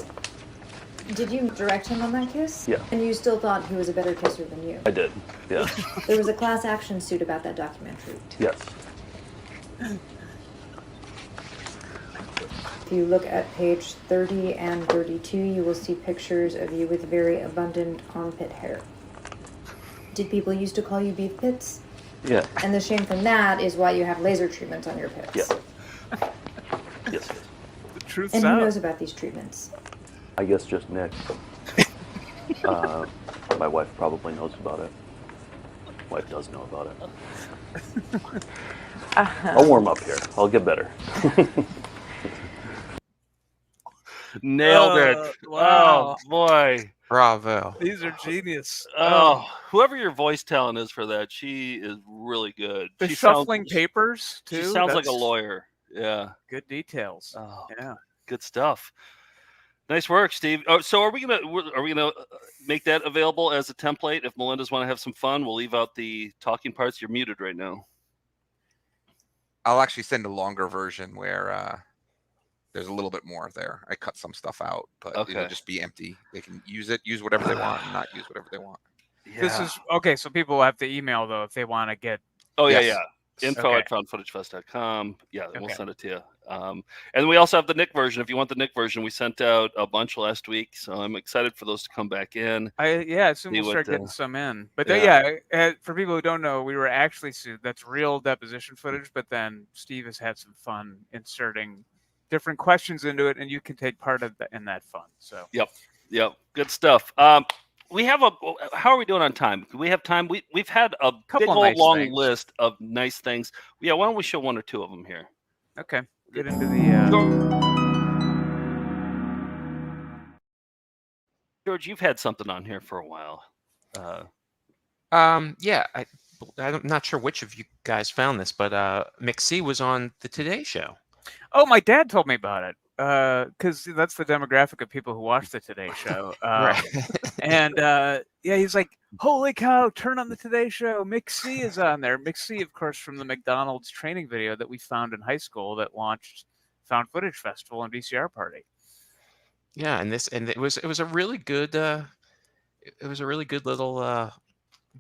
Did you direct him on that kiss? Yeah. And you still thought he was a better kisser than you? I did, yeah. There was a class action suit about that documentary. Yes. If you look at page 30 and 32, you will see pictures of you with very abundant armpit hair. Did people used to call you beef pits? Yeah. And the shame from that is why you have laser treatments on your pits. Yeah. Yes. The truth's And out. who knows about these treatments? I guess just Nick. My wife probably knows about it. Wife does know about it. I'll warm up here. I'll get better. Nailed it. Wow. Oh, boy. Bravo. These are genius. Oh, whoever your voice talent is for that, she is really good. The She shuffling sounds, papers, too. She sounds like a That's lawyer. Yeah. Good details. Oh, yeah. Good stuff. Nice work, Steve. Oh, so are we gonna make that available as a template? If Melinda's want to have some fun, we'll leave out the talking parts. You're muted right now. I'll actually send a longer version where there's a little bit more there. I cut some stuff out, but it'll just be empty. They can use whatever they want, and not use whatever they want. Yeah. This is okay. So people will have to email though if they want to get. Oh yeah, Yes. yeah. Info@foundfootagefest.com. Yeah, we'll send it to you. And we also have the Nick version. If you want the Nick version, we sent out a bunch last week, so I'm excited for those to come back in. I assume we'll start getting some in. But then, for people who don't know, we were actually sued. That's real deposition footage. But then Steve has had some fun inserting different questions into it, and you can take part in that fun. So Yep, good stuff. We have how are we doing on time? Do we have time? We've had a big old nice long things. list of nice things. Yeah, why don't we show one or two of them here? Okay, get into the. George, you've had something on here for a while. Yeah, I'm not sure which of you guys found this, but Mixie was on the Today Show. Oh, my dad told me about it. Because that's the demographic of people who watch the Today Show. Right. And he's like, holy cow, turn on the Today Show. Mixie is on there. Mixie, of course, from the McDonald's training video that we found in high school that launched Found Footage Festival and VCR Party. Yeah, and it was a really good little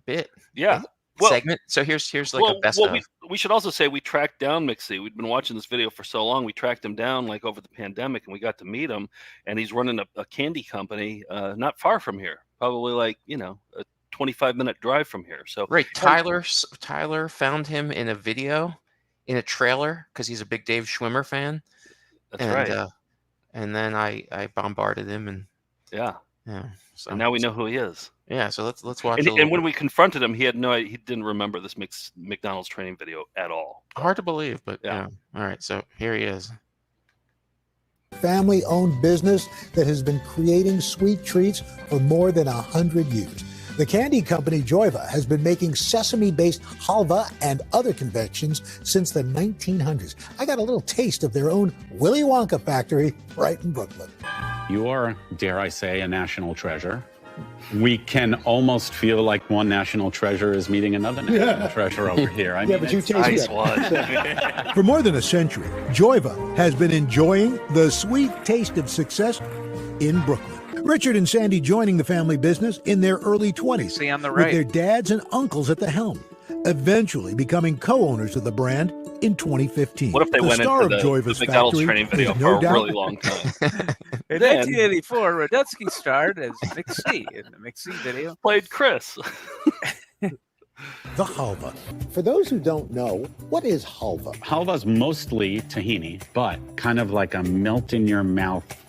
bit. Yeah. segment. So here's like a best of. We should also say we tracked down Mixie. We'd been watching this video for so long. We tracked him down like over the pandemic, and we got to meet him. And he's running a candy company not far from here, probably like a 25-minute drive from here. So right, Tyler found him in a video, in a trailer, because he's a big Dave Schwimmer fan. That's right. And then I bombarded him, and so now we know who he is. Yeah, so let's watch. And when we confronted him, he didn't remember this McDonald's training video at all. Hard to believe, but yeah. All right, so here he is. Family-owned business that has been creating sweet treats for more than 100 years. The candy company Joyva has been making sesame-based halva and other confections since the 1900s. I got a little taste of their own Willy Wonka factory right in Brooklyn. You are, dare I say, a national treasure. We can almost feel like one national treasure is meeting another national treasure over here. But you taste it. For more than a century, Joyva has been enjoying the sweet taste of success in Brooklyn. Richard and Sandy joining the family business in their early 20s, See on the right. with their dads and uncles at the helm, eventually becoming co-owners of the brand in 2015. What if they went into the McDonald's training video for a really long time? In 1984, Radetzky starred as Mixie in the Mixie video. Played Chris. The halva. For those who don't know, what is halva? Halva's mostly tahini, but kind of like a melt-in-your-mouth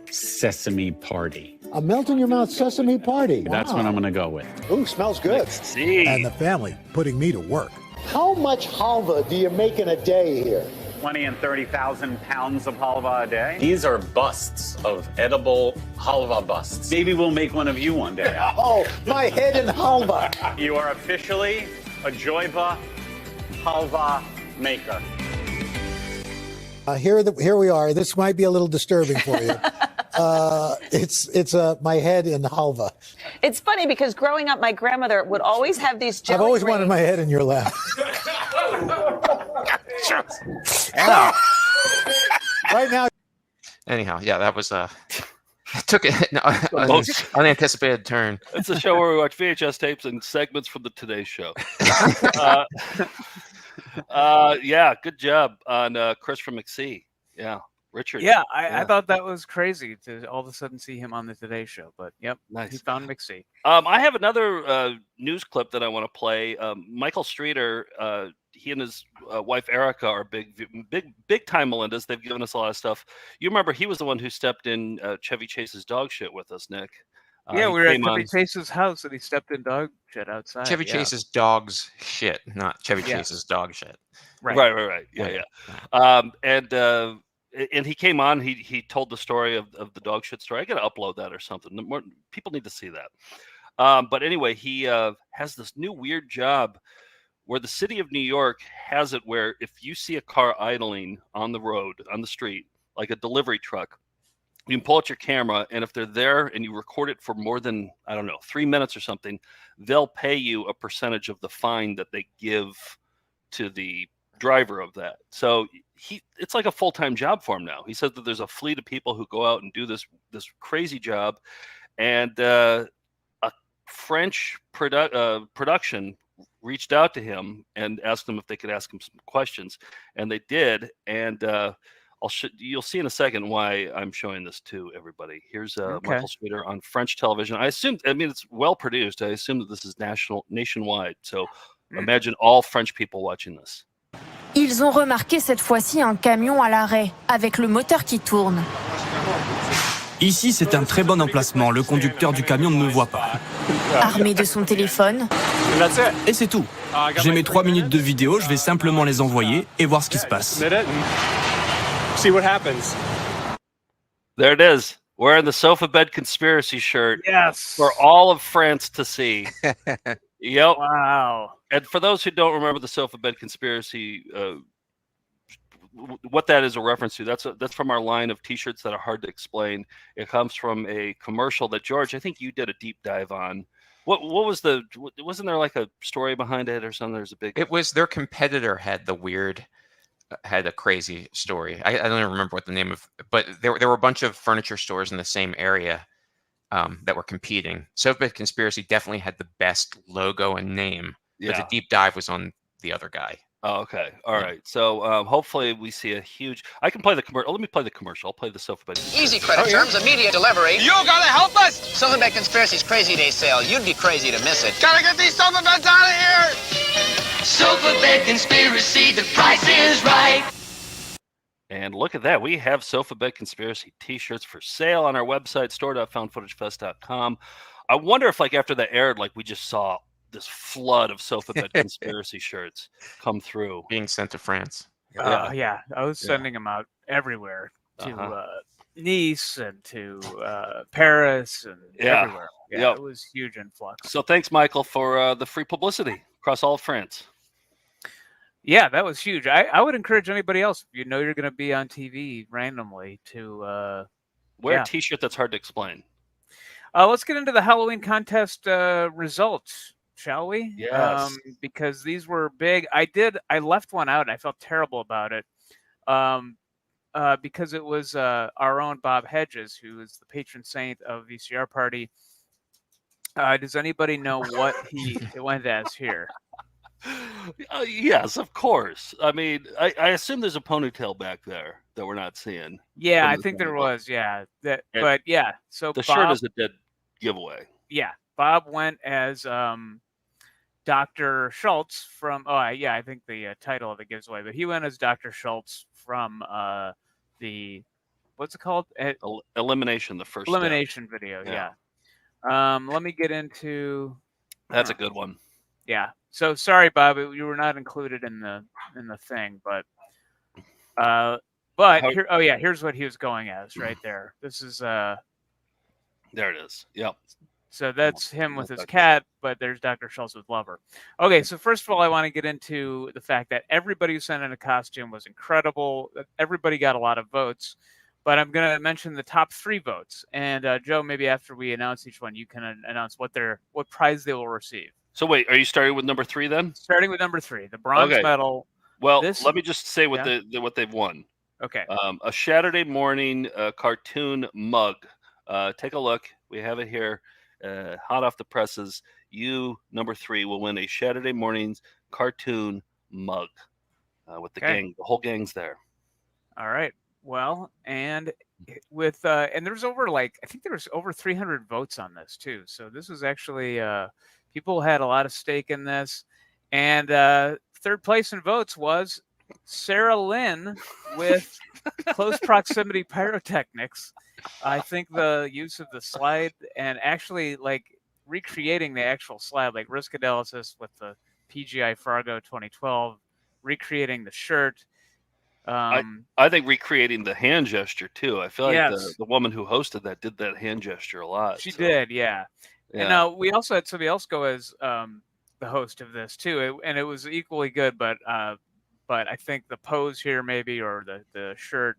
sesame party. A melt-in-your-mouth sesame party. That's what I'm going to go with. Ooh, smells good. And the family putting me to work. How much halva do you make in a day here? 20 and 30,000 pounds of halva a day. These are busts of edible halva busts. Maybe we'll make one of you one day. Oh, my head in halva. You are officially a Joyva halva maker. Here we are. This might be a little disturbing for you. It's my head in halva. It's funny because growing up, my grandmother would always have these jelly I've always rings. wanted my head in your lap. Right now. Anyhow, yeah, that was took an unanticipated turn. It's a show where we watch VHS tapes and segments from the Today Show. Yeah, good job on Chris from Mixie. Yeah, Richard. Yeah, I thought that was crazy to all of a sudden see him on the Today Show. But yep, nice. He found Mixie. I have another news clip that I want to play. Michael Streeter, he and his wife Erica are big time Melindas. They've given us a lot of stuff. You remember he was the one who stepped in Chevy Chase's dog shit with us, Nick. Yeah, we were at Chevy Chase's house and he stepped in dog shit outside. Chevy Chase's dog's shit, not Chevy Chase's dog shit. Right. Yeah. And he came on. He told the story of the dog shit story. I got to upload that or something. More people need to see that. But anyway, he has this new weird job where the city of New York has it where if you see a car idling on the road, on the street, like a delivery truck, you can pull out your camera, and if they're there and you record it for more than, 3 minutes or something, they'll pay you a percentage of the fine that they give to the driver of that. So it's like a full-time job for him now. He says that there's a fleet of people who go out and do this crazy job, and a French production reached out to him and asked him if they could ask him some questions, and they did. And you'll see in a second why I'm showing this to everybody. Here's Michael Streeter on French television. It's well produced. I assume that this is nationwide. So imagine all French people watching this. Ils ont remarqué cette fois-ci un camion à l'arrêt, avec le moteur qui tourne. Ici, c'est un très bon emplacement. Le conducteur du camion ne me voit pas. Armé de son téléphone. Et c'est tout. J'ai mes 3 minutes de vidéo, je vais simplement les envoyer et voir ce qui se passe. See what happens. There it is. Wearing the sofa bed conspiracy shirt. Yes. For all of France to see. Yep. Wow. And for those who don't remember the sofa bed conspiracy, what that is a reference to, that's from our line of T-shirts that are hard to explain. It comes from a commercial that George, I think you did a deep dive on. What was wasn't there like a story behind it or something? There's a big. It was their competitor had a crazy story. I don't even remember what the name of, but there were a bunch of furniture stores in the same area that were competing. Sofa Conspiracy definitely had the best logo and name. But the Yeah. deep dive was on the other guy. Oh, okay. All right. So hopefully we see a huge. I can play the commercial. Let me play the commercial. I'll play the sofa bed. Easy credit terms, immediate delivery. You gotta help us! Sofa Bed Conspiracy's Crazy Day sale. You'd be crazy to miss it. Gotta get these sofa beds out of here! Sofa Bed Conspiracy, the price is right. And look at that. We have Sofa Bed Conspiracy t-shirts for sale on our website, store.foundfootagefest.com. I wonder if, like, after that aired, like, we just saw this flood of Sofa Bed Conspiracy shirts come through. Being sent to France. Yeah, I was sending them out everywhere to Nice and to Paris and everywhere. Yeah, it was huge influx. So thanks, Michael, for the free publicity across all of France. Yeah, that was huge. I would encourage anybody else, if you know you're going to be on TV randomly, to wear a t-shirt that's hard to explain. Let's get into the Halloween contest results, shall we? Yes. Because these were big. I left one out. And I felt terrible about it because it was our own Bob Hedges, who is the patron saint of VCR Party. Does anybody know what he went as here? Yes, of course. I mean, I assume there's a ponytail back there that we're not seeing. Yeah, I think there was. Yeah, but yeah. So the Bob, shirt is a dead giveaway. Yeah, Bob went as Dr. Schultz from. I think the title of it gives away, but he went as Dr. Schultz from the what's it called? Elimination. The first Elimination step. video. Yeah. Let me get into. That's a good one. Yeah. So sorry, Bob, you were not included in the thing, but here, here's what he was going as right there. This is there it is. Yep. So that's him with his cat, but there's Dr. Schultz with Lover. Okay, so first of all, I want to get into the fact that everybody who sent in a costume was incredible. Everybody got a lot of votes, but I'm going to mention the top 3 votes. And Joe, maybe after we announce each one, you can announce what prize they will receive. So wait, are you starting with number 3 then? Starting with number 3, the bronze medal. Well, let me just say what they've won. Okay. A Saturday morning cartoon mug. Take a look. We have it here, hot off the presses. You, number 3, will win a Saturday morning's cartoon mug with the gang. The whole gang's there. All right. Well, and with and there's over I think there was over 300 votes on this too. So this was actually people had a lot of stake in this. And third place in votes was Sarah Lynn with close proximity pyrotechnics. I think the use of the slide and actually recreating the actual slide, like Riskadelsis with the PGI Fargo 2012, recreating the shirt. I think recreating the hand gesture too. I feel like the woman who hosted that did that hand gesture a lot. She did, yeah. And we also had somebody else go as the host of this too, and it was equally good. But I think the pose here maybe or the shirt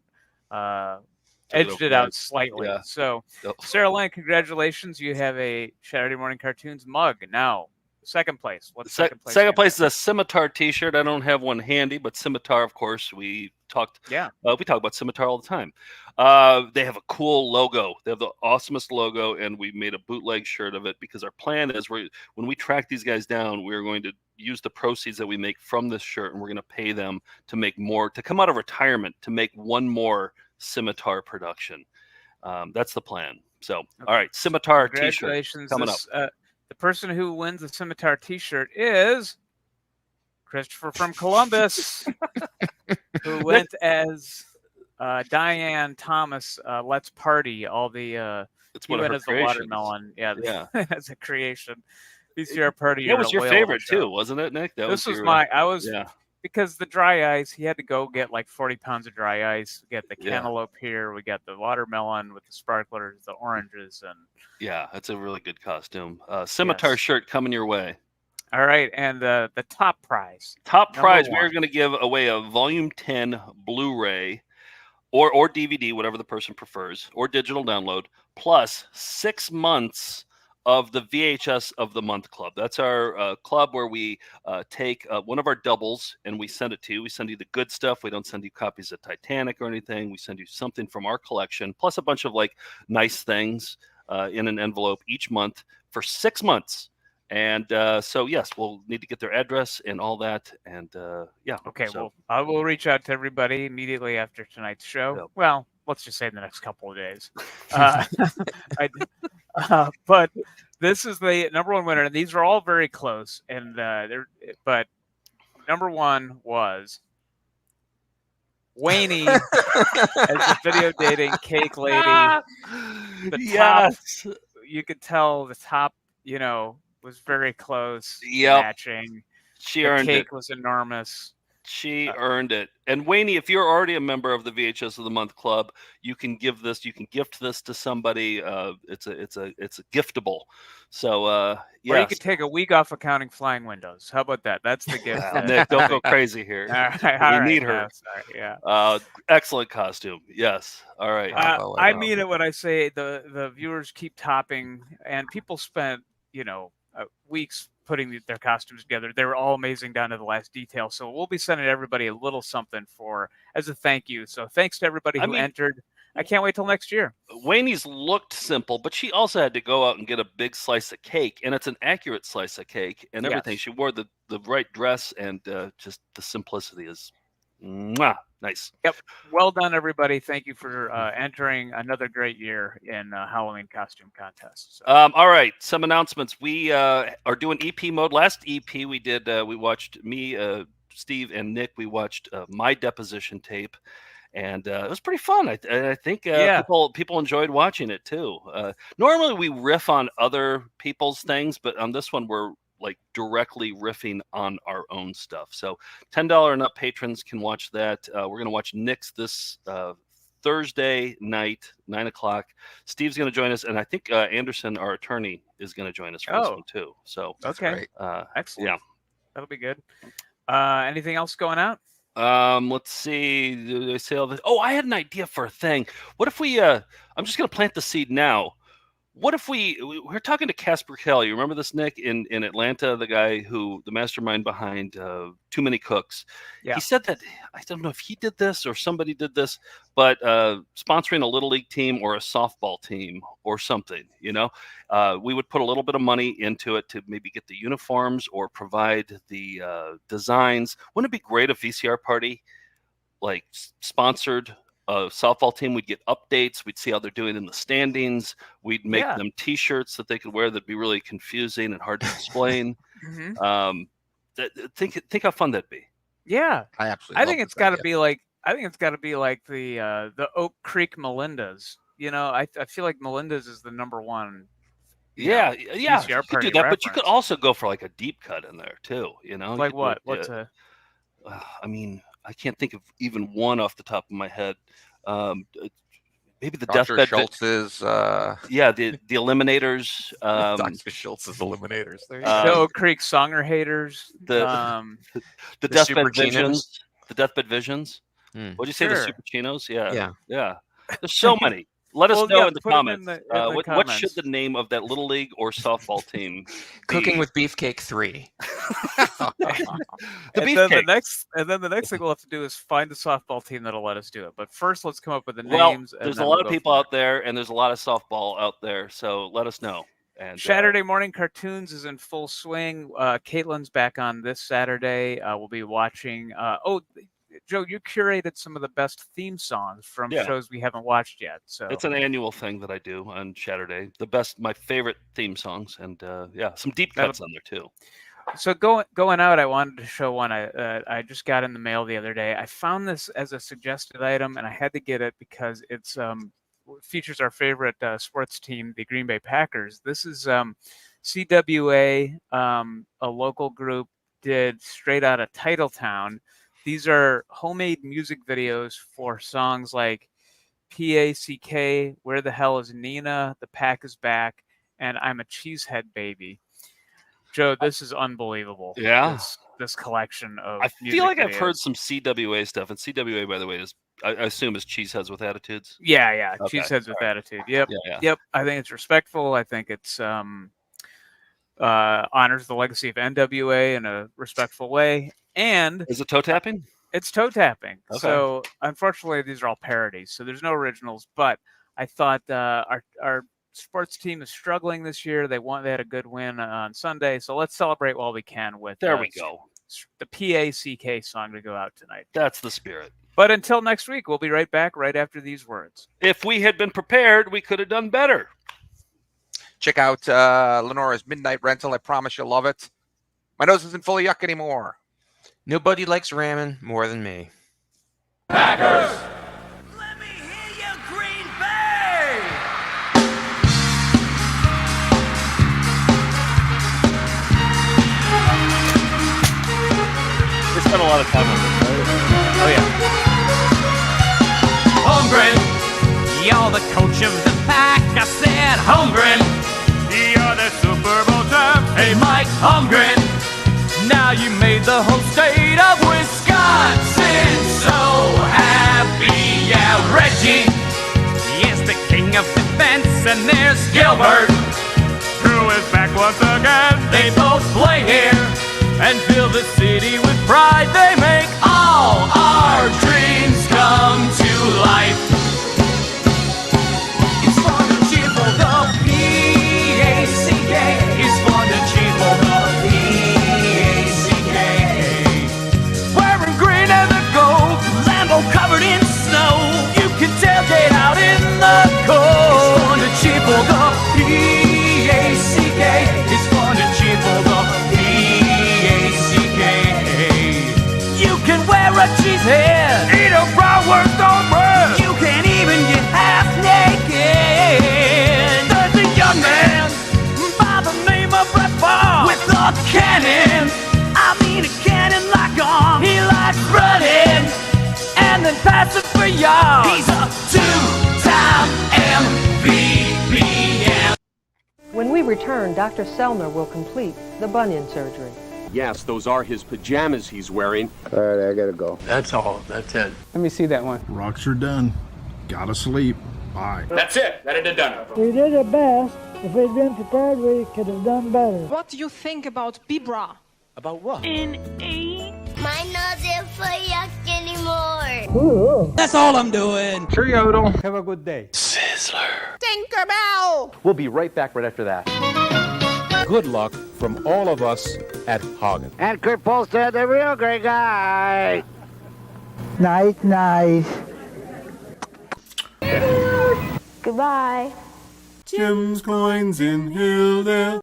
edged it out slightly. Yeah. So Sarah Lynn, congratulations! You have a Saturday Morning Cartoons mug now. Second place. What's second place? Second place is a Scimitar T-shirt. I don't have one handy, but Scimitar, of course, we talked. Yeah. We talk about Scimitar all the time. They have a cool logo. They have the awesomest logo, and we made a bootleg shirt of it because our plan is when we track these guys down, we're going to use the proceeds that we make from this shirt, and we're going to pay them to make more, to come out of retirement, to make one more Scimitar production. That's the plan. So, all right, Scimitar T-shirt coming up. The person who wins the Scimitar T-shirt is Christopher from Columbus, who went as Diane Thomas. Let's party! All the he went as the watermelon. Yeah, as a creation. VCR Party. That was your favorite too, wasn't it, Nick? This was my. I was because the dry ice. He had to go get like 40 pounds of dry ice. We got the cantaloupe here. We got the watermelon with the sparklers, the oranges, and yeah, that's a really good costume. Scimitar shirt coming your way. All right, and the top prize. Top prize, we're going to give away a Volume 10 Blu-ray or DVD, whatever the person prefers, or digital download, plus 6 months of the VHS of the Month Club. That's our club where we take one of our doubles and we send it to you. We send you the good stuff. We don't send you copies of Titanic or anything. We send you something from our collection, plus a bunch of like nice things in an envelope each month for 6 months. And so, yes, we'll need to get their address and all that. And yeah. Okay, so, well, I will reach out to everybody immediately after tonight's show. Yep. Well, let's just say in the next couple of days. But this is the number one winner, and these are all very close. And but number one was Wayne as the video dating cake lady. The top, you could tell the top, was very close. Yep. Matching. She the earned cake it. was enormous. She earned it. And Wayne, if you're already a member of the VHS of the Month Club, you can gift this to somebody. It's a giftable. So Or you could take a week off of counting flying windows. How about that? That's the gift. Nick, don't go crazy here. All We need right, her. no, sorry, yeah. Excellent costume. Yes. All right. I mean it when I say the viewers keep topping, and people spent weeks putting their costumes together. They were all amazing down to the last detail. So we'll be sending everybody a little something as a thank you. So thanks to everybody who entered. I can't wait till next year. Wayne's looked simple, but she also had to go out and get a big slice of cake, and it's an accurate slice of cake and everything. Yes. She wore the right dress, and just the simplicity is mwah, nice. Yep. Well done, everybody. Thank you for entering another great year in Halloween costume contests. So. All right, some announcements. We are doing EP mode. Last EP we did, we watched Steve and Nick. We watched my Deposition tape, and it was pretty fun. I think people enjoyed watching it too. Normally we riff on other people's things, but on this one we're like directly riffing on our own stuff. So $10 and up patrons can watch that. We're going to watch Nick's this Thursday night, 9:00. Steve's going to join us, and I think Anderson, our attorney, is going to join us for this one too. So okay, excellent. Yeah, that'll be good. Anything else going out? Let's see. Did I say all this? Oh, I had an idea for a thing. What if we? I'm just going to plant the seed now. What if we're talking to Casper Kelly? You remember this, Nick, in Atlanta, the mastermind behind Too Many Cooks. Yeah. He said that, I don't know if he did this or somebody did this, but sponsoring a little league team or a softball team or something, we would put a little bit of money into it to maybe get the uniforms or provide the designs. Wouldn't it be great if VCR Party sponsored a softball team? We'd get updates. We'd see how they're doing in the standings. We'd make them T-shirts that they could wear that'd be really confusing and hard to explain. Think how fun that'd be. Yeah, I absolutely. I think it's got to be like. I think it's got to be like the Oak Creek Melinda's. I feel like Melinda's is the number one. Yeah, VCR you could do Party that, but you could reference. also go for like a deep cut in there too. Like what? What's a? I mean, I can't think of even one off the top of my head. Maybe the Dr. Deathbed Schultz's. the Eliminators. Dr. Schultz's Eliminators. There you The go. Oak Creek Songer Haters. The The Deathbed Super Visions. The Deathbed Visions. Hmm. What'd you say? Sure. The Super Chinos? Yeah. Yeah. There's so many. Let us Well, know yeah, in the put 'em comments. in the What comments. should the name of that little league or softball team be? Cooking with Beefcake 3. The and then Beefcakes. the next thing we'll have to do is find a softball team that'll let us do it. But first, let's come up with the Well, names. and there's a then lot we'll of go people from out there, and there's a lot of softball out there. So let us know. And Saturday morning cartoons is in full swing. Caitlin's back on this Saturday. We'll be watching. Joe, you curated some of the best theme songs from shows we haven't watched yet. So it's an annual thing that I do on Saturday. My favorite theme songs, and some deep cuts on there too. So going out, I wanted to show one I just got in the mail the other day. I found this as a suggested item, and I had to get it because it's features our favorite sports team, the Green Bay Packers. This is CWA, a local group, did straight out of Titletown. These are homemade music videos for songs like PACK, Where the Hell is Nina, The Pack is Back, and I'm a Cheesehead Baby. Joe, this is unbelievable. Yeah. This collection of I music feel like I've videos. heard some CWA stuff, and CWA, by the way, I assume is Cheeseheads with Attitudes. Yeah. Okay. Cheeseheads with All right. Attitude. Yep. Yeah. Yep. I think it's respectful. I think it's honors the legacy of NWA in a respectful way. And is it toe tapping? It's toe tapping. Okay. So unfortunately, these are all parodies. So there's no originals. But I thought our sports team is struggling this year. They had a good win on Sunday, so let's celebrate while we can with There we go. The PACK song to go out tonight. That's the spirit. But until next week, we'll be right back right after these words. If we had been prepared, we could have done better. Check out Lenora's Midnight Rental. I promise you'll love it. My nose isn't full of yuck anymore. Nobody likes ramen more than me. Packers! We spent a lot of time on this, right? Oh, yeah. Holmgren, you're the coach of the pack. I said, Holmgren, you're the Super Bowl champ. Hey, Mike Holmgren, now you made the whole state of Wisconsin so happy. Yeah, Reggie is the king of defense, and there's Gilbert, who is back once again. They both play here and fill the city with pride. They make all our dreams come to life. It's fun to cheer for the PACK. It's fun to cheer for the PACK. Wearing green and the gold, Lambo covered in snow. You can tailgate out in the cold. It's fun to cheer for the PACK. It's fun to cheer for the You can wear a cheese head, eat a bratwurst on bread. You can even get half naked. There's a young man by the name of Brett Favre with a cannon. I mean a cannon like arm. He likes running and then passing for yards. He's a two-time MVP. When we return, Dr. Selner will complete the bunion surgery. Yes, those are his pajamas he's wearing. All right, I gotta go. That's all. That's it. Let me see that one. Rocks are done. Gotta sleep. Bye. That's it. That it done. We did our best. If we'd been prepared, we could have done better. What do you think about Bibra? About what? In A. My nose isn't for yuck anymore. Ooh. That's all I'm doing. Sure, Yodel. Have a good day. Sizzler. Tinkerbell. We'll be right back right after that. Good luck from all of us at Hagen. And Kurt Polstead, the real great guy. Nice. Goodbye. Jim's coins in Hilldale.